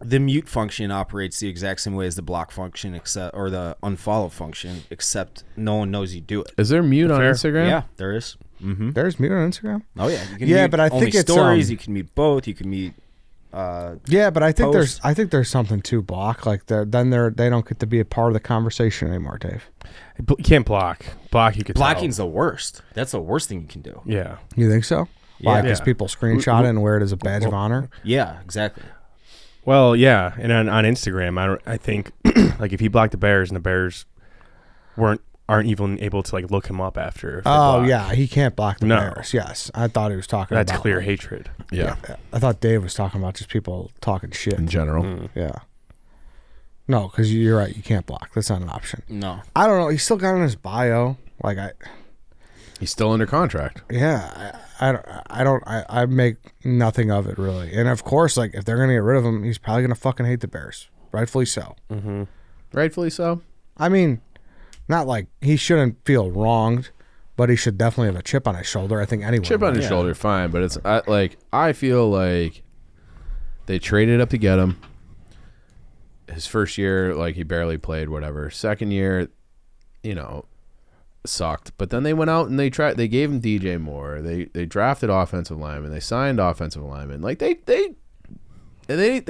The mute function operates the exact same way as the block function, or the unfollow function, except no one knows you do it. Is there mute on Fair. Instagram? Yeah, there is. Mm-hmm. there's mute on Instagram. Oh yeah, you can Yeah, mute but I only think it's, stories. You can mute both. You can mute. Yeah, but I think Post. there's something to block. Like they don't get to be a part of the conversation anymore, Dave. You can't block. Block, you could Blocking's the worst. That's the worst thing you can do. tell. Yeah. You think so? Why? Yeah. Because people screenshot it and wear it as a badge of honor. Yeah, exactly. Well, yeah, and on Instagram, I think like if he blocked the Bears and the Bears aren't even able to like look him up after. If they Oh block, yeah, he can't block the No. Bears. Yes, I thought he was talking that's about clear like- hatred. Yeah. I thought Dave was talking about just people talking shit. In general. Yeah. No, because you're right. You can't block. That's not an option. No. I don't know. He still got it in his bio. Like He's still under contract. I make nothing of it really. And of course, like if they're gonna get rid of him, he's probably gonna fucking hate the Bears. Rightfully so. Rightfully so. I mean, not like he shouldn't feel wronged, but he should definitely have a chip on his shoulder. I think anyone Chip on his shoulder, fine, but it's I feel like they traded up to get him. His first year, like he barely played, whatever. Second year, sucked. But then they went out and they gave him DJ Moore. They drafted offensive linemen. They signed offensive linemen. Like they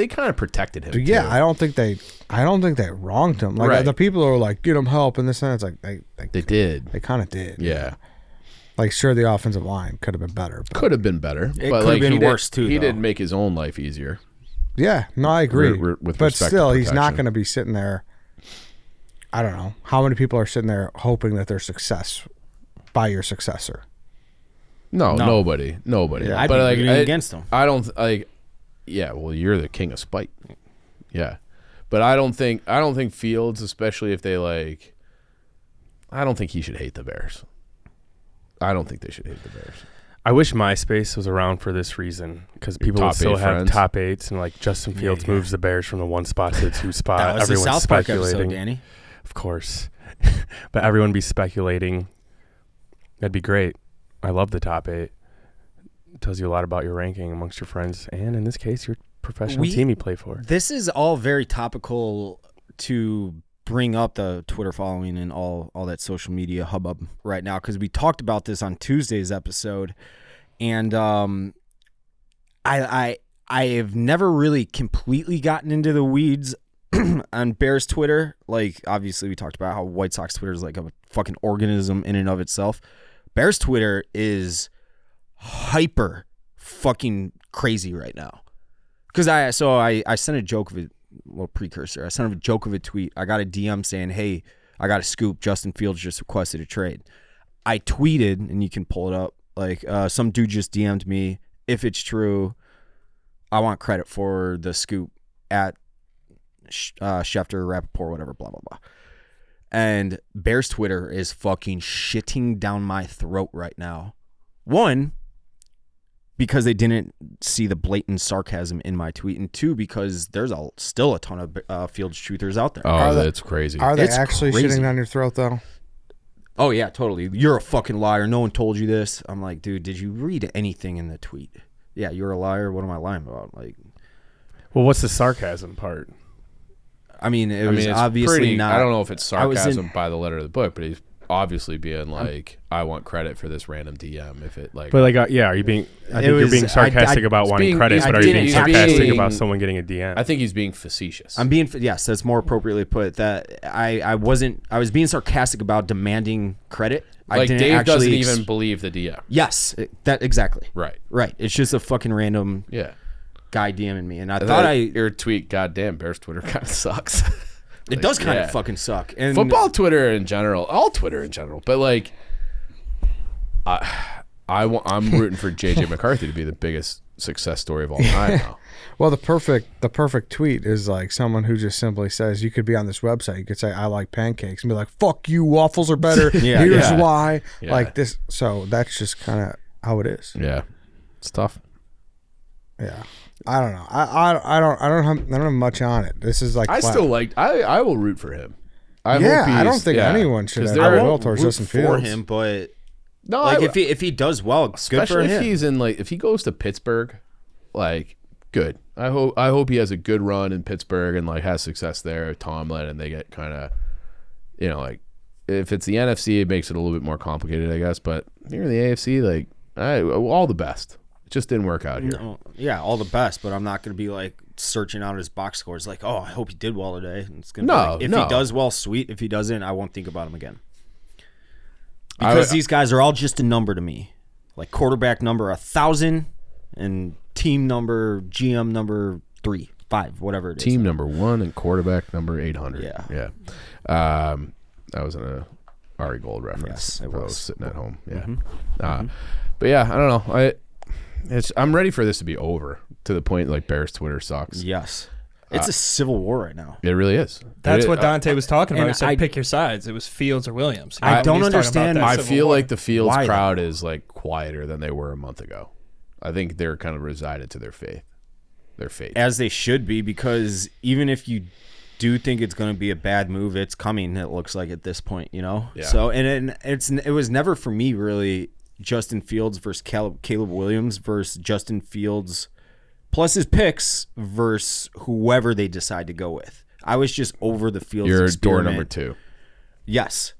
kind of protected him. Yeah, too. I don't think they wronged him. Like Right. the people who are like, get him help and this and that, it's like They did. They kind of did. Yeah. Like sure, the offensive line could have been better. But Could have been better. It but could have been worse too. He though. didn't make his own life easier. yeah, no, I agree. With but respect still, to he's not protection. going to be sitting there. I don't know how many people are sitting there hoping that their success by your successor. No, No. nobody. Yeah. I'd but be like rooting against him. I don't like. Yeah, well, you're the king of spite. Yeah, but I don't think Fields, especially if they like. I don't think he should hate the Bears. I don't think they should hate the Bears. I wish MySpace was around for this reason because people top would still eight have friends. top eights and like Justin Fields moves the Bears from the 1 spot to the 2 spot. That was the Everyone's South Park speculating, episode, Danny. of course, but everyone be speculating. That'd be great. I love the top 8. It tells you a lot about your ranking amongst your friends and in this case your professional team you play for. This is all very topical to bring up the Twitter following and all that social media hubbub right now because we talked about this on Tuesday's episode, and I have never really completely gotten into the weeds on Bears Twitter. Like obviously we talked about how White Sox Twitter is like a fucking organism in and of itself. Bears Twitter is hyper fucking crazy right now. Because I sent a joke of it, little precursor. I sent a joke of a tweet. I got a DM saying, hey, I got a scoop. Justin Fields just requested a trade. I tweeted, and you can pull it up, like some dude just DM'd me. If it's true, I want credit for the scoop at Schefter, Rappaport, whatever, blah, blah, blah. And Bears Twitter is fucking shitting down my throat right now. One, because they didn't see the blatant sarcasm in my tweet, and 2, because there's still a ton of Fields truthers out there. Oh, that's crazy. Are they It's actually crazy. shitting down your throat though? Oh yeah, totally. You're a fucking liar. No one told you this. I'm like, dude, did you read anything in the tweet? Yeah, you're a liar. What am I lying about? Like, Well, what's the sarcasm part? I mean, it was it's obviously pretty, not. I don't know if it's I was in- sarcasm by the letter of the book, but he's obviously being like, I want credit for this random DM. If it like, But like, yeah, are you being? I think you're was- being sarcastic about He's wanting being- credit, he's but are you being- being he's sarcastic being- about someone getting a DM? I think he's being facetious. I'm being yes, that's more appropriately put. That I wasn't. I was being sarcastic about demanding credit. I like didn't Dave actually doesn't even believe the DM. Yes, that exactly. Right. Right. It's just a fucking random Yeah. guy DMing me, and I I thought your tweet, goddamn, Bears Twitter kind of sucks. it does kind yeah. of fucking suck. And Football Twitter in general, all Twitter in general, but like, I'm rooting for JJ McCarthy to be the biggest success story of all time now. Well, the perfect tweet is like someone who just simply says, you could be on this website. You could say, I like pancakes, and be like, fuck you, waffles are better. Yeah, Here's yeah. why. Yeah. Like this. So that's just kind of how it is. Yeah, it's tough. Yeah. I don't know. I don't have much on it. This is like I will root for him. I Yeah, hope I don't he's- think yeah. anyone should 'Cause have there a are- will towards root Justin for Fields. him, but No, like I, if he does well, good for especially if him. he's in like if he goes to Pittsburgh, like good. I hope he has a good run in Pittsburgh and like has success there. Tomlin and they get kind of, like if it's the NFC, it makes it a little bit more complicated, I guess. But here in the AFC, like all the best. It just didn't work out here. No, yeah, all the best, but I'm not going to be like searching out his box scores like, oh, I hope he did well today. It's gonna be like, if he does well, sweet. If he doesn't, I won't think about him again. Because these guys are all just a number to me. Like quarterback number 1,000 and team number, GM number 3, 5, whatever it is. Team number 1 and quarterback number 800. Yeah. That was an Ari Gold reference. Yes, it if I was. sitting at home. Yeah. But yeah, I don't know. I'm ready for this to be over to the point like Bears Twitter sucks. Yes. It's a civil war right now. It really is. That's It- what Dante was talking about. and He said, I- pick your sides. It was Fields or Williams. I don't He was talking about understand- that I Civil feel War. like the Fields Why, though? crowd is like quieter than they were a month ago. I think they're kind of resided to their faith. As they should be, because even if you do think it's going to be a bad move. It's coming. It looks like at this point, you know. Yeah. So it was never for me really Justin Fields versus Caleb Williams versus Justin Fields plus his picks versus whoever they decide to go with. I was just over the Fields. You're experiment. door number 2. Yes.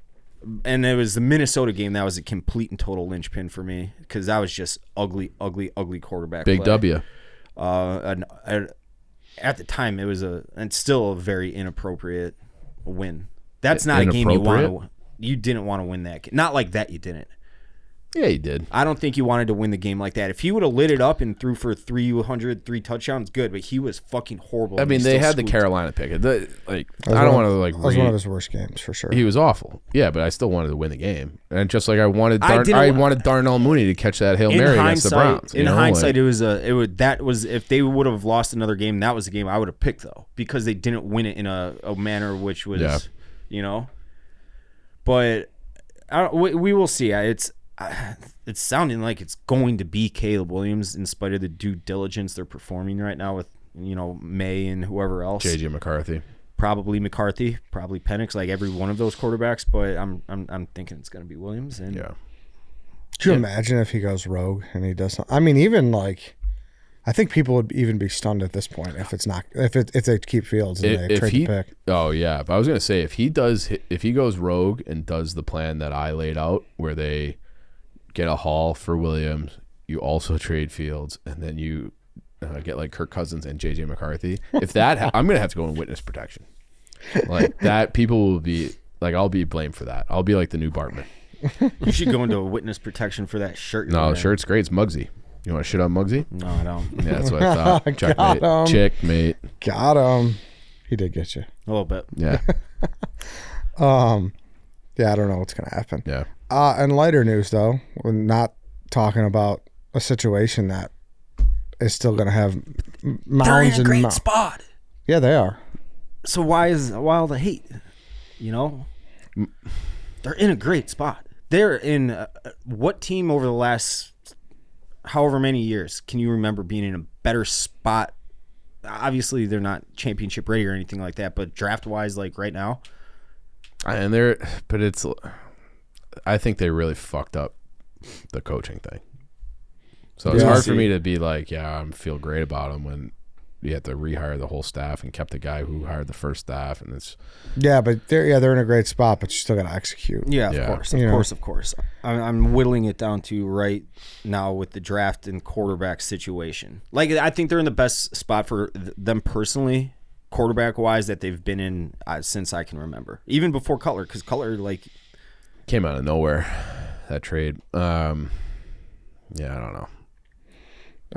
And it was the Minnesota game that was a complete and total linchpin for me because that was just ugly quarterback Big play. W. At the time, it was and still a very inappropriate win. That's not a game you didn't want to win that game. Not like that, you didn't. Yeah, he did. I don't think you wanted to win the game like that. If he would have lit it up and threw for 303 touchdowns, good. But he was fucking horrible. I mean, they had the Carolina pick. I don't want to like. That was one of his worst games for sure. He was awful. Yeah, but I still wanted to win the game, and just like I wanted Darnell Mooney to catch that Hail Mary against the Browns. In hindsight, that was if they would have lost another game, that was the game I would have picked though, because they didn't win it in a manner which was, you know. But we will see. It's sounding like it's going to be Caleb Williams in spite of the due diligence they're performing right now with, you know, May and whoever else. JJ McCarthy. Probably McCarthy, probably Penix, like every one of those quarterbacks, but I'm thinking it's going to be Williams. And yeah. Could you imagine if he goes rogue and he does something? I mean, even like, I think people would even be stunned at this point if they keep Fields and they trade the pick. Oh yeah, but I was gonna say if he goes rogue and does the plan that I laid out, where they get a haul for Williams, you also trade Fields, and then you get like Kirk Cousins and JJ McCarthy. If that, I'm gonna have to go in witness protection. Like that, people will be like, I'll be blamed for that. I'll be like the new Bartman. You should go into a witness protection for that shirt. No, the shirt's great. It's Muggsy. You want to shit on Muggsy? No, I don't. Yeah, that's what I thought. Checkmate. Checkmate. Got him. He did get you. A little bit. Yeah. Yeah, I don't know what's gonna happen. Yeah. And lighter news though, we're not talking about a situation that is still gonna have mounds They're in a and great spot. Yeah, they are. So why all the hate? You know, they're in a great spot. They're in what team over the last however many years can you remember being in a better spot? Obviously, they're not championship ready or anything like that, but draft wise, like right now, And I think they really fucked up the coaching thing. So it's hard for me to be like, yeah, I feel great about them when you have to rehire the whole staff and kept the guy who hired the first staff, and it's but they're in a great spot, but you still got to execute. Yeah, of course. I'm whittling it down to right now with the draft and quarterback situation. Like, I think they're in the best spot for them personally, quarterback wise, that they've been in since I can remember, even before Cutler, because Cutler came out of nowhere, that trade. I don't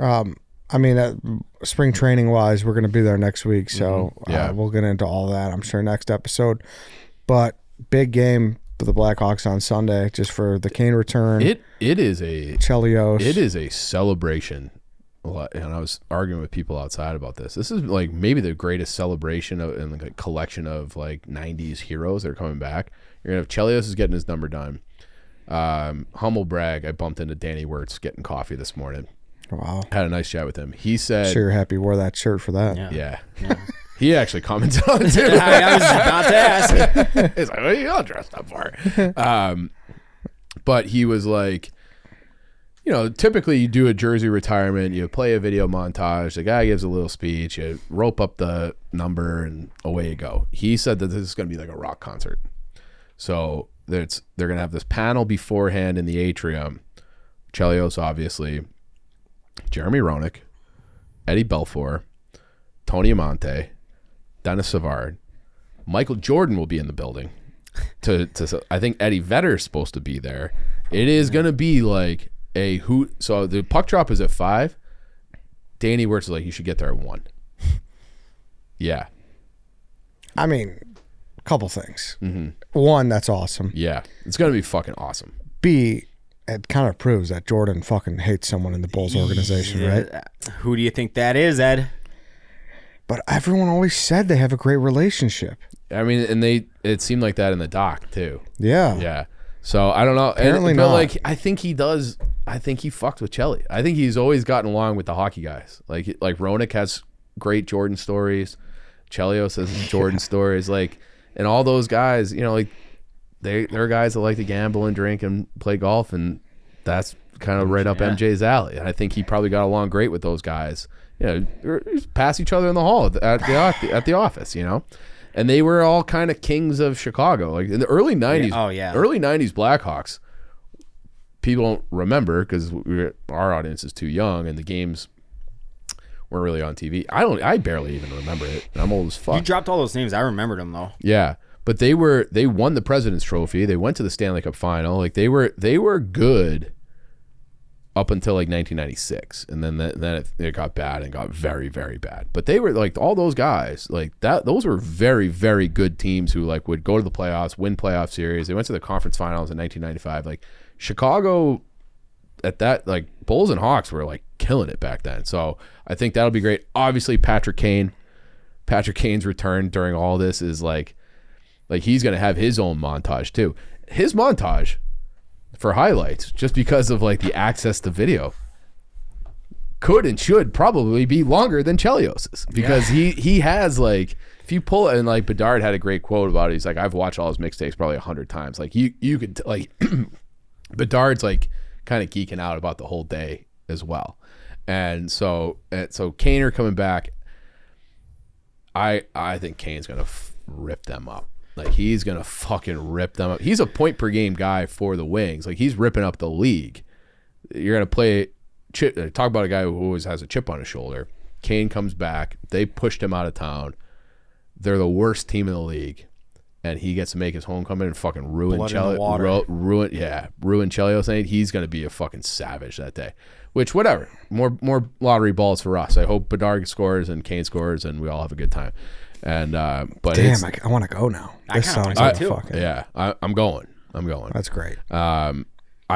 know. I mean, spring training wise, we're going to be there next week, so we'll get into all that, I'm sure, next episode. But big game for the Blackhawks on Sunday, just for the Kane return. It is a Chelios. It is a celebration, and I was arguing with people outside about this. This is like maybe the greatest celebration and like a collection of like '90s heroes that are coming back. You're gonna have Chelios is getting his number done. Humble brag, I bumped into Danny Wirtz getting coffee this morning. Wow. Had a nice chat with him. He said, sure, you're happy you wore that shirt for that. Yeah. He actually commented on it too. I was about to ask. He's like, what are you all dressed up for? But he was like, you know, typically you do a jersey retirement, you play a video montage, the guy gives a little speech, you rope up the number, and away you go. He said that this is going to be like a rock concert. So they're going to have this panel beforehand in the atrium. Chelios, obviously. Jeremy Roenick, Eddie Belfour, Tony Amante, Dennis Savard, Michael Jordan will be in the building. I think Eddie Vedder is supposed to be there. It is going to be like a hoot. So the puck drop is at 5. Danny Wirtz is like, you should get there at 1. Yeah. I mean, a couple things. Mm-hmm. One, that's awesome. Yeah. It's going to be fucking awesome. B, it kind of proves that Jordan fucking hates someone in the Bulls organization, right? Who do you think that is, Ed? But everyone always said they have a great relationship. I mean, and it seemed like that in the doc too. Yeah. Yeah. So I don't know. Apparently but not. Like, I think he does. I think he fucked with Chelly. I think he's always gotten along with the hockey guys. Like Roenick has great Jordan stories. Chelios has Jordan stories, like, and all those guys, like they're guys that like to gamble and drink and play golf, and that's kind of right up MJ's alley. And I think he probably got along great with those guys. Just pass each other in the hall at the office, and they were all kind of kings of Chicago, like in the early 90s. Early 90s Blackhawks. People don't remember because our audience is too young, and the games weren't really on TV. I barely even remember it. I'm old as fuck. You dropped all those names. I remembered them though. Yeah, but they won the President's Trophy. They went to the Stanley Cup Final. Like they were good up until like 1996, and then it got bad and got very, very bad. But they were like all those guys like that. Those were very, very good teams who like would go to the playoffs, win playoff series. They went to the conference finals in 1995. Like Chicago at that, like Bulls and Hawks were like killing it back then. So I think that'll be great. Obviously, Patrick Kane's return during all this is like he's gonna have his own montage too. His montage for highlights, just because of like the access to video, could and should probably be longer than Chelios's, because he has like, if you pull it, and like Bedard had a great quote about it. He's like, I've watched all his mixtapes probably 100 times. Like you could like Bedard's like kind of geeking out about the whole day as well. And so Kaner coming back, I think Kane's gonna rip them up. Like he's gonna fucking rip them up. He's a point per game guy for the Wings. Like he's ripping up the league. You're gonna play talk about a guy who always has a chip on his shoulder. Kane comes back. They pushed him out of town. They're the worst team in the league, and he gets to make his homecoming and fucking ruin Chelios. He's gonna be a fucking savage that day. Which, whatever, more lottery balls for us. I hope Bedard scores and Kane scores, and we all have a good time. And but damn, I want to go now. This sounds like too. fucking. Yeah, I'm going. That's great. I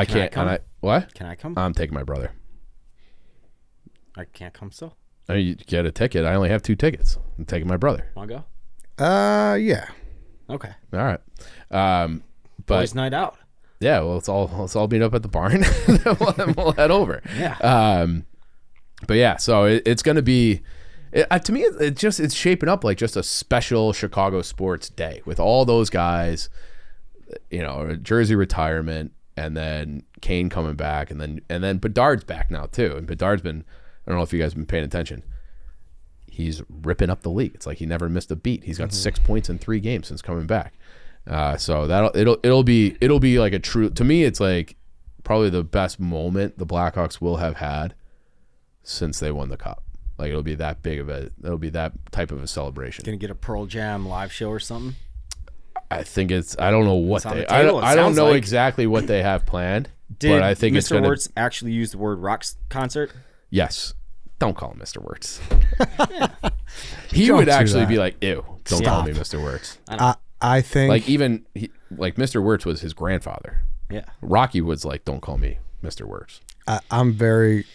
can't. What? Can I come? I'm taking my brother. I can't come still. You get a ticket. I only have 2 tickets. I'm taking my brother. Want to go? Yeah. Okay. All right. But Boys' night out. Yeah, well, let's all meet up at the barn. Then we'll head over. Yeah. But yeah, so it's going to be. To me, it's shaping up like just a special Chicago sports day with all those guys, a jersey retirement, and then Kane coming back, and then Bedard's back now too. And Bedard's been, I don't know if you guys have been paying attention, he's ripping up the league. It's like he never missed a beat. He's got 6 points in 3 games since coming back. So it'll be like a true, to me, it's like probably the best moment the Blackhawks will have had since they won the cup. Like it'll be that type of a celebration. Gonna get a Pearl Jam live show or something? I think I don't know what I don't know exactly what they have planned. But I think Mr. Wirtz actually use the word rock concert? Yes. Don't call him Mr. Wirtz. He would actually be like, ew, don't call me Mr. Wirtz. I think like even like Mr. Wirtz was his grandfather. Yeah. Rocky was like, don't call me Mr. Wirtz. I'm very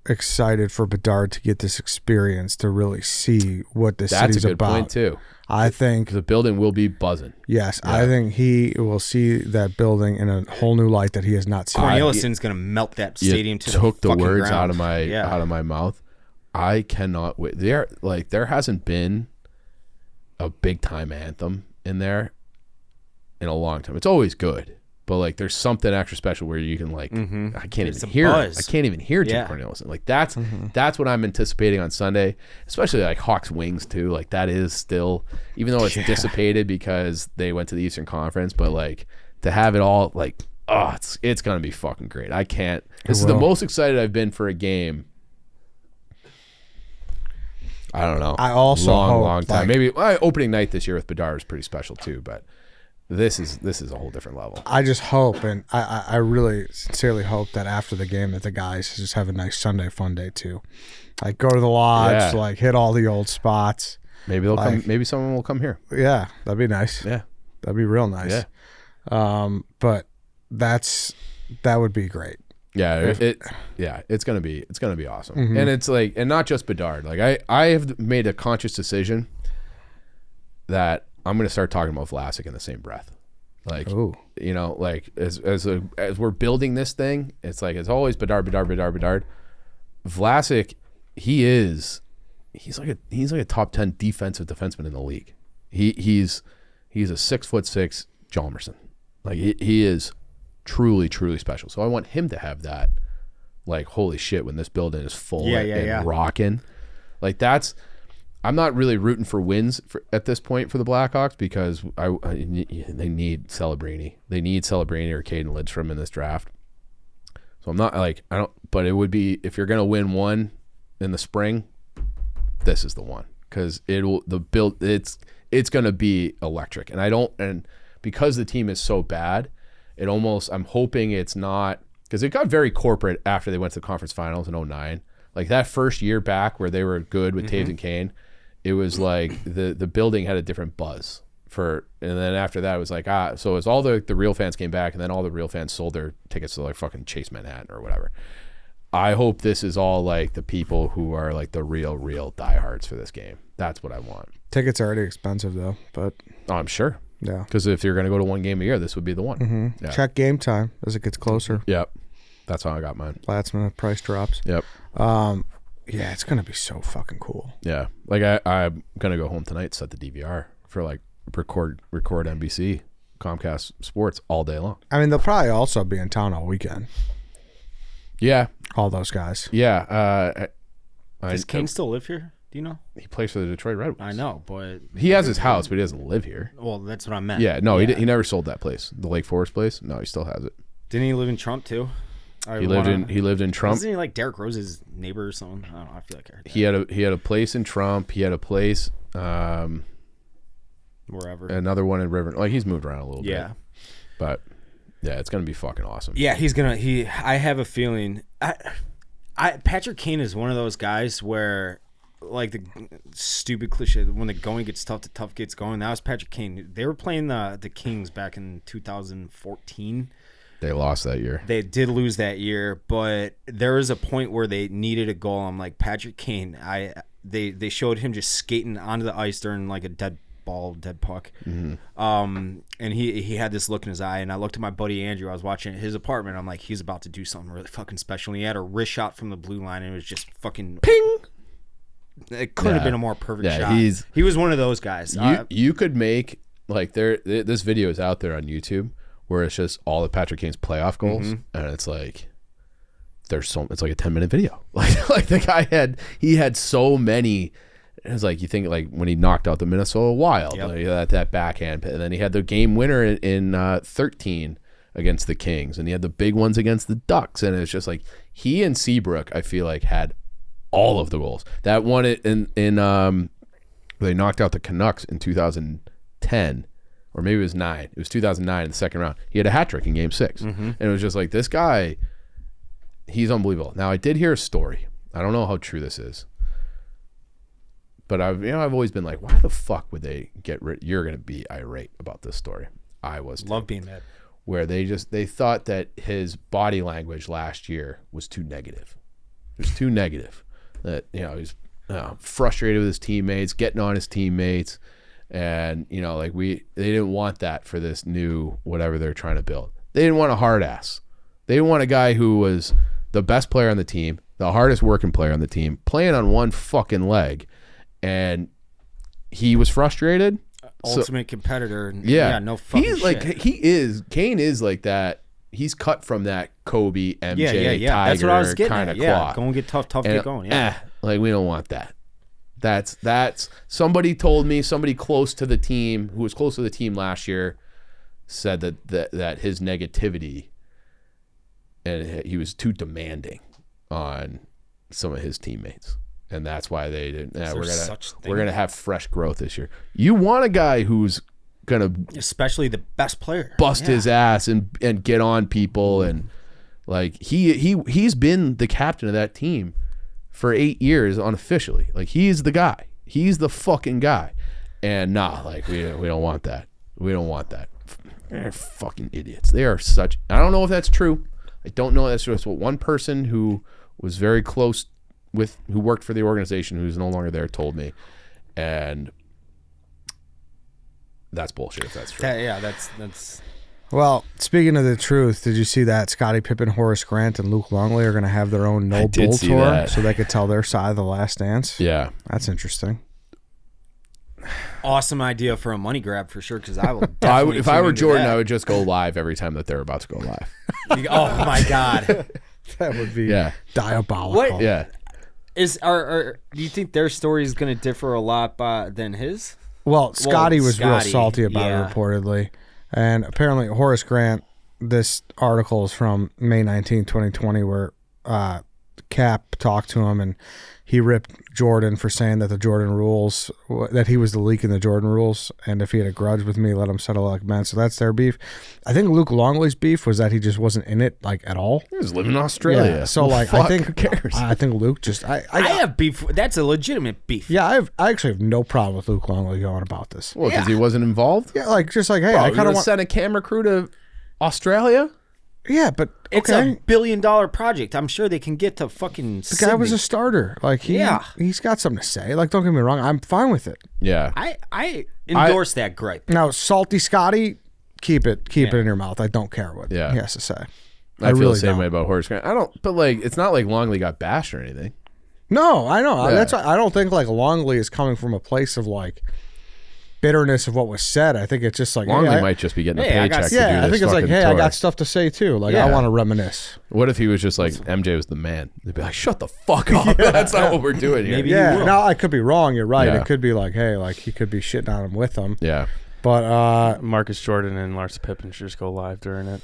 excited for Bedard to get this experience to really see what this city's about. That's a good point too. I think the building will be buzzing. Yes, yeah. I think he will see that building in a whole new light that he has not seen. Corneliuson's going to melt that stadium to took the words ground. out of my mouth. I cannot wait. There hasn't been a big time anthem in there in a long time. It's always good, but like there's something extra special where you can like I can't even hear it. I can't even hear Jim Cornelison. Like that's what I'm anticipating on Sunday, especially like Hawks Wings too. Like that is still, even though it's dissipated because they went to the Eastern Conference, but like to have it all like it's gonna be fucking great. I can't. This is the most excited I've been for a game. I don't know. I also long time. Maybe opening night this year with Bedard is pretty special too, but this is a whole different level. I just hope, and I really sincerely hope that after the game that the guys just have a nice Sunday fun day too. Like go to the lodge, like hit all the old spots. Maybe they'll come. Maybe someone will come here. Yeah, that'd be nice. Yeah, that'd be real nice. Yeah. But that would be great. Yeah, it's gonna be awesome, and it's like, and not just Bedard. Like I have made a conscious decision that I'm gonna start talking about Vlasic in the same breath. Like, like as we're building this thing, it's like it's always Bedard. Vlasic, he is he's like a top 10 defensive defenseman in the league. He's a 6'6" Chalmerson. Like he is truly, truly special. So I want him to have that. Like, holy shit, when this building is full and rocking. Like I'm not really rooting for wins at this point for the Blackhawks because they need Celebrini. They need Celebrini or Caden Lidstrom in this draft. So I'm not like, but it would be, if you're going to win one in the spring, this is the one. Because it's going to be electric. And because the team is so bad, I'm hoping it's not, because it got very corporate after they went to the conference finals in 2009. Like that first year back where they were good with Taves and Kane, it was like the building had a different buzz and then after that it was like, so as all the real fans came back and then all the real fans sold their tickets to like fucking Chase Manhattan or whatever. I hope this is all like the people who are like the real diehards for this game. That's what I want. Tickets are already expensive though, but I'm sure. Yeah. Because if you're going to go to one game a year, this would be the one. Mm-hmm. Yeah. Check game time as it gets closer. Yep. That's how I got mine. Last minute price drops. Yep. Yeah, it's going to be so fucking cool. Yeah. Like I'm going to go home tonight, set the DVR for like record NBC, Comcast Sports all day long. I mean, they'll probably also be in town all weekend. Yeah. All those guys. Yeah. Does Kane still live here? Do you know? He plays for the Detroit Red Wings. I know, but he has his house, but he doesn't live here. Well, that's what I meant. Yeah. No, he never sold that place. The Lake Forest place. No, he still has it. Didn't he live in Trump too? He lived in Trump. Wasn't he like Derrick Rose's neighbor or something? I don't know. I feel like I heard that. He had a place in Trump. He had a place wherever. Another one in River. Like he's moved around a little bit. Yeah. But yeah, it's gonna be fucking awesome. Yeah, I have a feeling Patrick Kane is one of those guys where, like the stupid cliche, when the going gets tough, the tough gets going. That was Patrick Kane. They were playing the Kings back in 2014. They lost that year. They did lose that year, but there was a point where they needed a goal. I'm like, Patrick Kane. They showed him just skating onto the ice during like a dead puck. Mm-hmm. And he had this look in his eye, and I looked at my buddy Andrew. I was watching at his apartment. I'm like, he's about to do something really fucking special. And he had a wrist shot from the blue line, and it was just fucking ping. It couldn't have been a more perfect shot. He was one of those guys. You could make like this video is out there on YouTube where it's just all of Patrick Kane's playoff goals, and it's like it's like a 10-minute video. Like the guy had so many. It was like, you think like when he knocked out the Minnesota Wild, like that backhand, and then he had the game winner in 13 against the Kings, and he had the big ones against the Ducks, and it's just like he and Seabrook, I feel like, had all of the goals. That one in they knocked out the Canucks in 2010, or maybe it was 9. It was 2009 in the second round. He had a hat trick in Game 6, and it was just like, this guy, he's unbelievable. Now I did hear a story. I don't know how true this is. But I've always been like, why the fuck would they get rid? You're gonna be irate about this story. I was love being mad. Where they thought that his body language last year was too negative. It was too negative. That he's frustrated with his teammates, getting on his teammates, and they didn't want that for this new whatever they're trying to build. They didn't want a hard ass. They didn't want a guy who was the best player on the team, the hardest working player on the team, playing on one fucking leg. And he was frustrated. Ultimate competitor. Yeah, no fucking shit. Kane is like that. He's cut from that Kobe, MJ, Tiger that's what I was getting kind at. of cloth. Go and get tough, get going. Yeah. Like we don't want that. That's somebody told me, somebody close to the team, who was close to the team last year, said that his negativity, and he was too demanding on some of his teammates. And that's why they didn't. We're gonna have fresh growth this year. You want a guy who's gonna, especially the best player, bust his ass and get on people, and like he's been the captain of that team for 8 years unofficially. Like he's the guy. He's the fucking guy. And we don't want that. We don't want that. They're fucking idiots. They are such. I don't know if that's true. I don't know if that's true. It's what one person who was very close who worked for the organization, who's no longer there, told me, and that's bullshit if that's true. That's. Well, speaking of the truth, did you see that Scottie Pippen, Horace Grant, and Luke Longley are going to have their own No Bull tour that. so they could tell their side of the Last Dance? Yeah. That's interesting. Awesome idea for a money grab for sure. Because I will. Definitely If I were tune into Jordan, that. I would just go live every time that they're about to go live. Oh my God. That would be Yeah. diabolical. What? Yeah. Do you think their story is going to differ a lot than his? Well, Scotty was real Scotty, salty about yeah. it, reportedly. And apparently, Horace Grant, this article is from May 19, 2020, where Cap talked to him and he ripped Jordan for saying that the Jordan rules, that he was the leak in the Jordan rules. And if he had a grudge with me, let him settle like men. So that's their beef. I think Luke Longley's beef was that he just wasn't in it like at all. He was living in Australia. Yeah. So Well, like, fuck, I think, who cares? I think Luke just, I have beef. That's a legitimate beef. yeah, I actually have no problem with Luke Longley going about this. Well, because he wasn't involved? Yeah, like, just like, hey, Bro, I you kind of want to want, send a camera crew to Australia? yeah, but It's okay. a $1 billion project. I'm sure they can get to fucking. The guy was a starter. Like he's got something to say. Like, don't get me wrong, I'm fine with it. Yeah. I endorse that gripe. Now, salty Scotty, keep it in your mouth. I don't care what Yeah. he has to say. I feel really the same don't. way about Horace Grant. I don't, but like, it's not like Longley got bashed or anything. No, I know. Yeah. That's why I don't think like Longley is coming from a place of like bitterness of what was said. I think it's just like Longley hey, might just be getting a Hey, I got- paycheck to do yeah, I this think it's like, fucking hey, I tour. got stuff to say too. Like Yeah. I want to reminisce. What if he was just like, MJ was the man? They'd be like, shut the fuck up. That's not what we're doing here. Maybe Yeah, will. no, I could be wrong. You're right. Yeah. It could be like, hey, like he could be shitting on him with them. Yeah. But Marcus Jordan and Lars Pippen should just go live during it.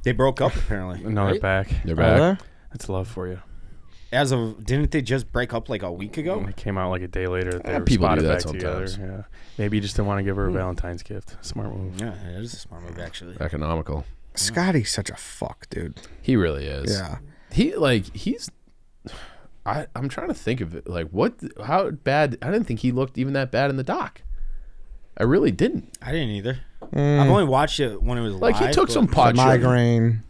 They broke up apparently. No, right? they're back. They're are back. there? That's love for you. Didn't they just break up like a week ago? They came out like a day later that they were people do spotted that back sometimes. together. Yeah, maybe you just didn't want to give her a Valentine's gift. Smart move. Yeah, it is a smart move actually. Economical. Scotty's such a fuck, dude. He really is. Yeah. I'm trying to think of it. Like, how bad? I didn't think he looked even that bad in the doc. I really didn't. I didn't either. I've only watched it when it was Like, live, he took but- some pot shots. Migraine.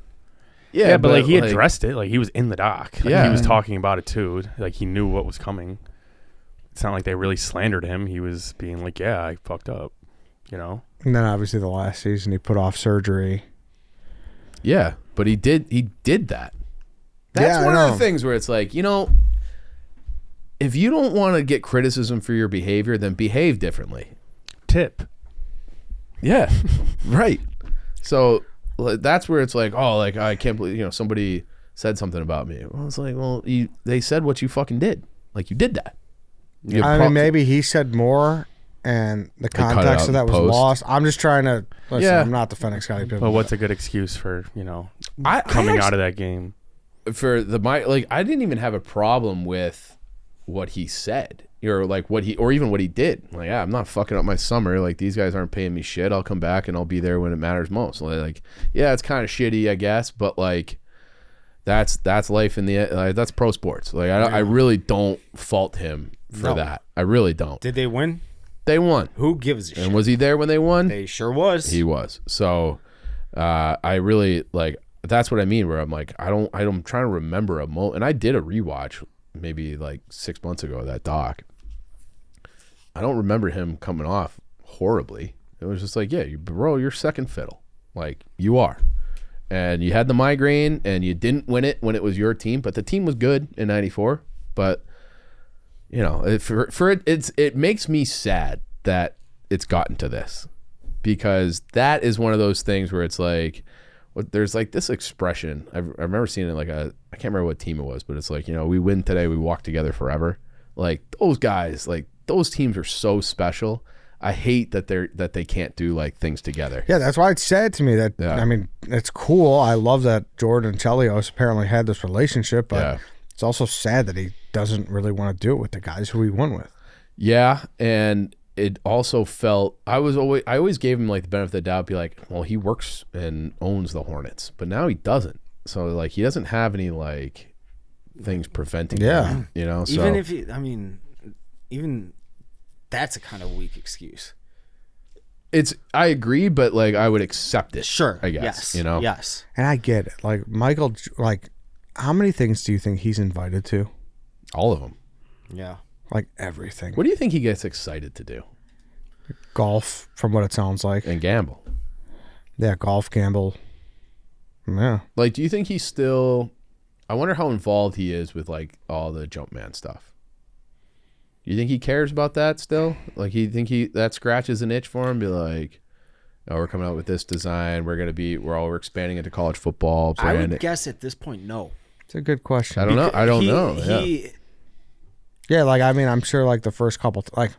Yeah, but like he addressed it. Like he was in the doc. Like, Yeah. he was talking about it too. Like he knew what was coming. It's not like they really slandered him. He was being like, "Yeah, I fucked up," you know. And then obviously the last season he put off surgery. Yeah, but he did that. That's Yeah, I one of know. the things where it's like, if you don't want to get criticism for your behavior, then behave differently. Tip. Yeah, right. So that's where it's like, oh, like I can't believe somebody said something about me. Well, it's like, well, they said what you fucking did. Like you did that. I mean, maybe he said more, and the cut it context out of that in was post. lost. I'm just trying to. Listen, Yeah. I'm not defending Scottie Pippen. But what's a good excuse for I coming actually- out of that game? for I didn't even have a problem with what he said or like even what he did. Like, yeah, I'm not fucking up my summer. Like, these guys aren't paying me shit. I'll come back and I'll be there when it matters most. Like, yeah, it's kind of shitty, I guess, but like that's life in the that's pro sports. Like, I really don't fault him for that. I really don't. Did they win? They won. Who gives a shit? And was he there when they won? They sure was. He was. So I really like. That's what I mean. Where I'm like, I'm trying to remember a moment, and I did a rewatch maybe like 6 months ago of that doc. I don't remember him coming off horribly. It was just like, yeah, bro, you're second fiddle. Like, you are. And you had the migraine, and you didn't win it when it was your team, but the team was good in '94. But it makes me sad that it's gotten to this, because that is one of those things where it's like, there's like this expression. I remember seeing it like I can't remember what team it was, but it's like, we win today, we walk together forever. Like, those guys, like those teams are so special. I hate that they can't do like things together. Yeah, that's why it's sad to me that I mean, it's cool. I love that Jordan and Chelios apparently had this relationship, but it's also sad that he doesn't really want to do it with the guys who he won with. Yeah, and it also felt I always gave him like the benefit of the doubt, be like, well, he works and owns the Hornets, but now he doesn't. So like he doesn't have any like things preventing him, So Even if even that's a kind of weak excuse. I agree, but like I would accept it. Sure. I guess. Yes. Yes. And I get it. Like Michael, like how many things do you think he's invited to? All of them. Yeah. Like everything. What do you think he gets excited to do? Golf, from what it sounds like. And gamble. Yeah, golf gamble. Yeah. Like, do you think he's still? I wonder how involved he is with like all the Jumpman stuff. Do you think he cares about that still? Like, you think that scratches an itch for him? Be like, oh, we're coming out with this design. We're expanding into college football. I would guess at this point, no. It's a good question. I don't know. I don't know. Yeah, like, I mean, I'm sure like the first couple, like,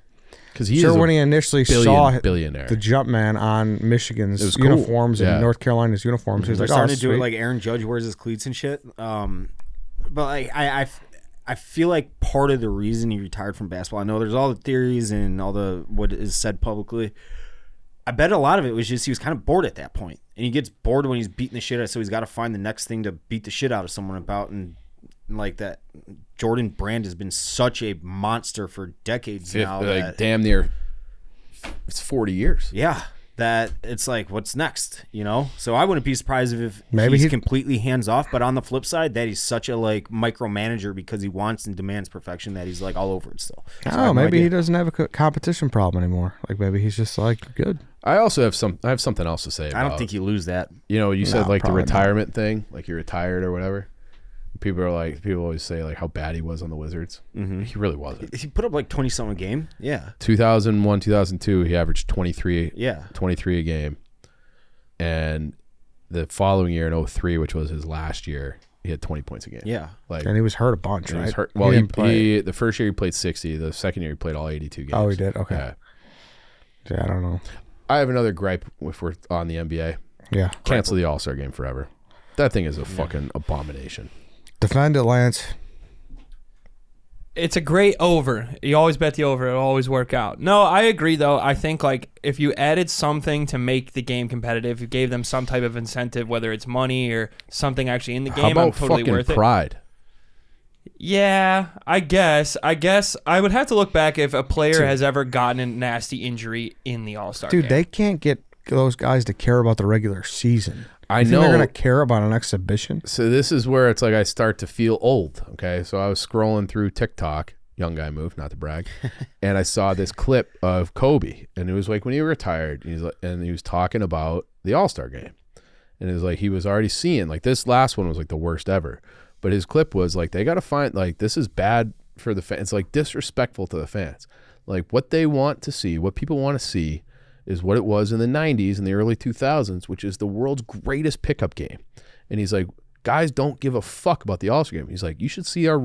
because he sure when he initially saw billionaire. the Jumpman on Michigan's cool. uniforms and North Carolina's uniforms, he was They're like, starting oh, to do it sweet. like Aaron Judge wears his cleats and shit. But like, I feel like part of the reason he retired from basketball, I know there's all the theories and all the what is said publicly. I bet a lot of it was just he was kind of bored at that point. And he gets bored when he's beating the shit out, so he's got to find the next thing to beat the shit out of someone about. And like that Jordan Brand has been such a monster for decades now. Like damn near, it's 40 years. Yeah. That it's like, what's next, you know? So I wouldn't be surprised if Maybe he's completely hands off. But on the flip side, that he's such a like micromanager because he wants and demands perfection that he's like all over it still. So Oh, maybe he doesn't have a competition problem anymore. Like maybe he's just like good. I also have something else to say. I don't think you lose that. You know, you said like the probably not. retirement thing, like you're retired or whatever. People always say like how bad he was on the Wizards. Mm-hmm. He really wasn't. He put up like 20-something a game. Yeah. 2001, 2002, he averaged 23 a game. And the following year in 03, which was his last year, he had 20 points a game. Yeah. Like, And he was hurt a bunch, he right? was hurt. Well, didn't play. the first year he played 60. The second year he played all 82 games. Oh, he did? Okay. Yeah, I don't know. I have another gripe if we're on the NBA. Yeah. Cancel the All-Star game forever. That thing is a fucking abomination. Defend it, Lance. It's a great over. You always bet the over. It'll always work out. No, I agree, though. I think like if you added something to make the game competitive, you gave them some type of incentive, whether it's money or something actually in the game, How about I'm totally fucking worth it. pride? Yeah, I guess I would have to look back if a player has ever gotten a nasty injury in the All-Star game. Dude, they can't get those guys to care about the regular season. I You think know they're going to care about an exhibition? So this is where it's like I start to feel old. Okay, so I was scrolling through TikTok, young guy move, not to brag, and I saw this clip of Kobe, and it was like when he retired, and he was talking about the All-Star game, and it was like he was already seeing like this last one was like the worst ever, but his clip was like they got to find like this is bad for the fans, it's like disrespectful to the fans, like what they want to see, what people want to see. Is what it was in the 90s and the early 2000s, which is the world's greatest pickup game. And he's like, guys don't give a fuck about the All-Star game. He's like, you should see our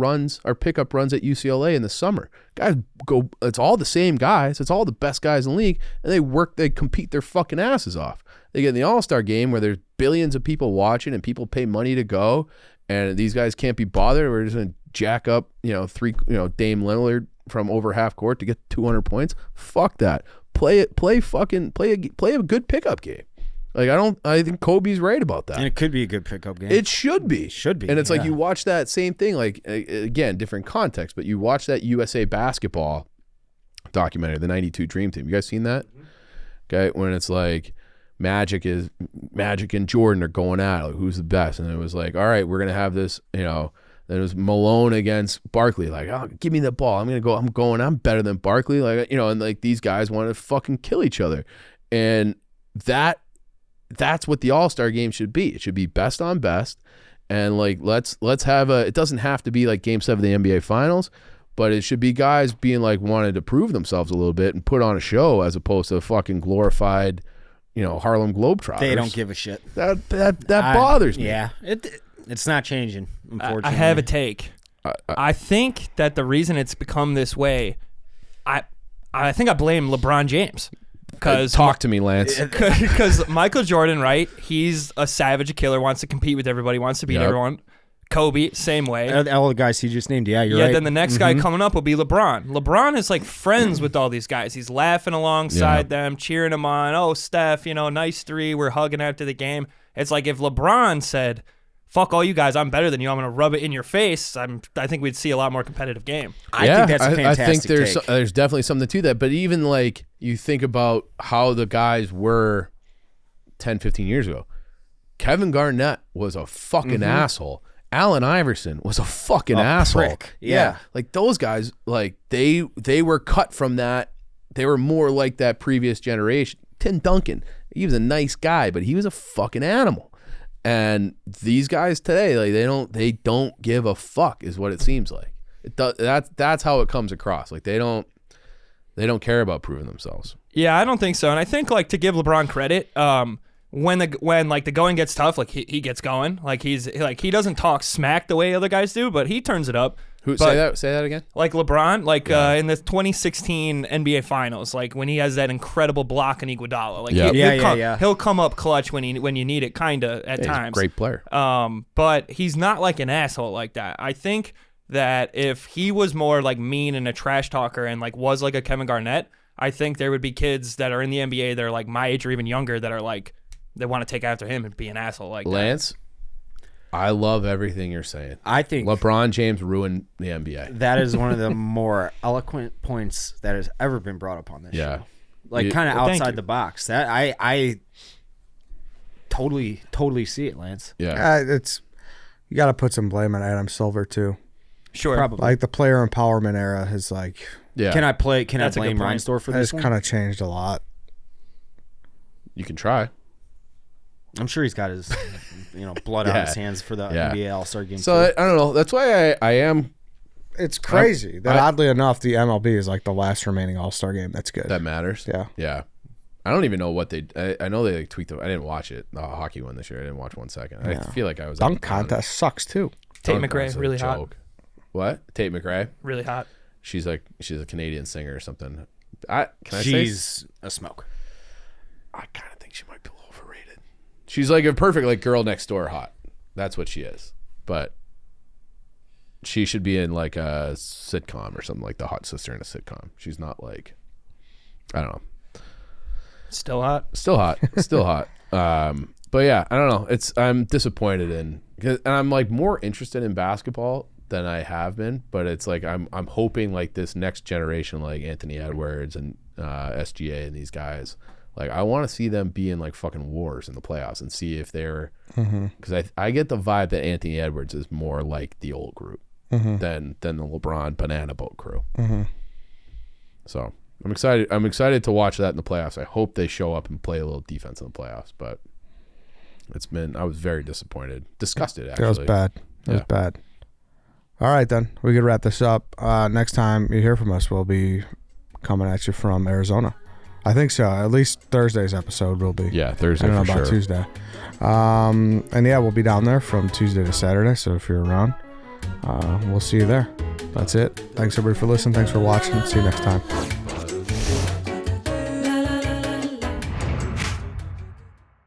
pickup runs at UCLA in the summer. Guys go, it's all the same guys. It's all the best guys in the league. And they compete their fucking asses off. They get in the All-Star game where there's billions of people watching and people pay money to go. And these guys can't be bothered. We're just going to jack up, Dame Lillard from over half court to get 200 points. Fuck that. Play a good pickup game. Like I think Kobe's right about that. And it could be a good pickup game. It should be. And it's like yeah. you watch that same thing, like again, different context, but you watch that USA basketball documentary, the 92 Dream Team. You guys seen that? Okay, when it's like Magic and Jordan are going at it, like, who's the best? And it was like, all right, we're gonna have this, then it was Malone against Barkley. Like, oh, give me the ball. I'm better than Barkley. Like, and like these guys want to fucking kill each other. And that's what the All-Star game should be. It should be best on best. And like, let's have it doesn't have to be like Game 7 of the NBA Finals, but it should be guys being like wanted to prove themselves a little bit and put on a show as opposed to a fucking glorified, Harlem Globetrotters. They don't give a shit. That bothers me. Yeah. It's not changing, unfortunately. I have a take. I think that the reason it's become this way, I think I blame LeBron James. Talk to me, Lance. Because Michael Jordan, right? He's a savage, a killer, wants to compete with everybody, wants to beat everyone. Kobe, same way. All the guys he just named, you're right. Yeah, then the next guy coming up will be LeBron. LeBron is like friends with all these guys. He's laughing alongside them, cheering them on. Oh, Steph, nice three. We're hugging after the game. It's like if LeBron said, fuck all you guys, I'm better than you, I'm going to rub it in your face, I think we'd see a lot more competitive game. I think that's a fantastic I think take. there's definitely something to that. But even like you think about how the guys were 10, 15 years ago. Kevin Garnett was a fucking asshole. Allen Iverson was a fucking asshole. Prick. Yeah. Like those guys, like they were cut from that. They were more like that previous generation. Tim Duncan, He was a nice guy, but he was a fucking animal. And these guys today, like they don't give a fuck, is what it seems like. That's how it comes across. Like they don't care about proving themselves. Yeah, I don't think so. And I think like to give LeBron credit, when like the going gets tough, like he gets going. Like he doesn't talk smack the way other guys do, but he turns it up. Say that again? Like LeBron, in the 2016 NBA Finals, like when he has that incredible block in Iguodala, like he'll come up clutch when you need it, kinda at times. He's a great player. But he's not like an asshole like that. I think that if he was more like mean and a trash talker and like was like a Kevin Garnett, I think there would be kids that are in the NBA that are like my age or even younger that are like they want to take after him and be an asshole like Lance. I love everything you're saying. I think LeBron James ruined the NBA. That is one of the more eloquent points that has ever been brought up on this show. Like kind of outside the box. That I totally see it, Lance. Yeah. It's you got to put some blame on Adam Silver too. Sure. Probably. Like the player empowerment era has like. Yeah. Can I blame Reinsdorf for this? It's kind of changed a lot. You can try. I'm sure he's got his, blood on his hands for the NBA All-Star game. So I don't know. That's why I am. It's crazy that oddly enough, the MLB is like the last remaining All-Star game. That's good. That matters. Yeah. Yeah. I don't even know what they. I know they like tweaked. I didn't watch it. The hockey one this year. I didn't watch 1 second. I feel like I was. Dunk contest sucks too. Tate McRae, really hot. What? Tate McRae? Really hot. She's a Canadian singer or something. She's a smoke. I kind of think she might be a little overrated. She's like a perfect like girl next door hot. That's what she is. But she should be in like a sitcom or something, like the hot sister in a sitcom. She's not like, I don't know. Still hot. Still hot. But yeah, I don't know. I'm disappointed and I'm like more interested in basketball than I have been, but it's like I'm hoping like this next generation, like Anthony Edwards and SGA and these guys, like I want to see them be in like fucking wars in the playoffs and see if they're because I get the vibe that Anthony Edwards is more like the old group than the LeBron banana boat crew. So I'm excited to watch that in the playoffs. I hope they show up and play a little defense in the playoffs, but I was very disappointed, disgusted actually. That was bad. That was bad. All right, then. We could wrap this up. Next time you hear from us, we'll be coming at you from Arizona. I think so. At least Thursday's episode will be. Yeah, Thursday I don't know for about sure. Tuesday. And yeah, we'll be down there from Tuesday to Saturday. So if you're around, we'll see you there. That's it. Thanks, everybody, for listening. Thanks for watching. See you next time.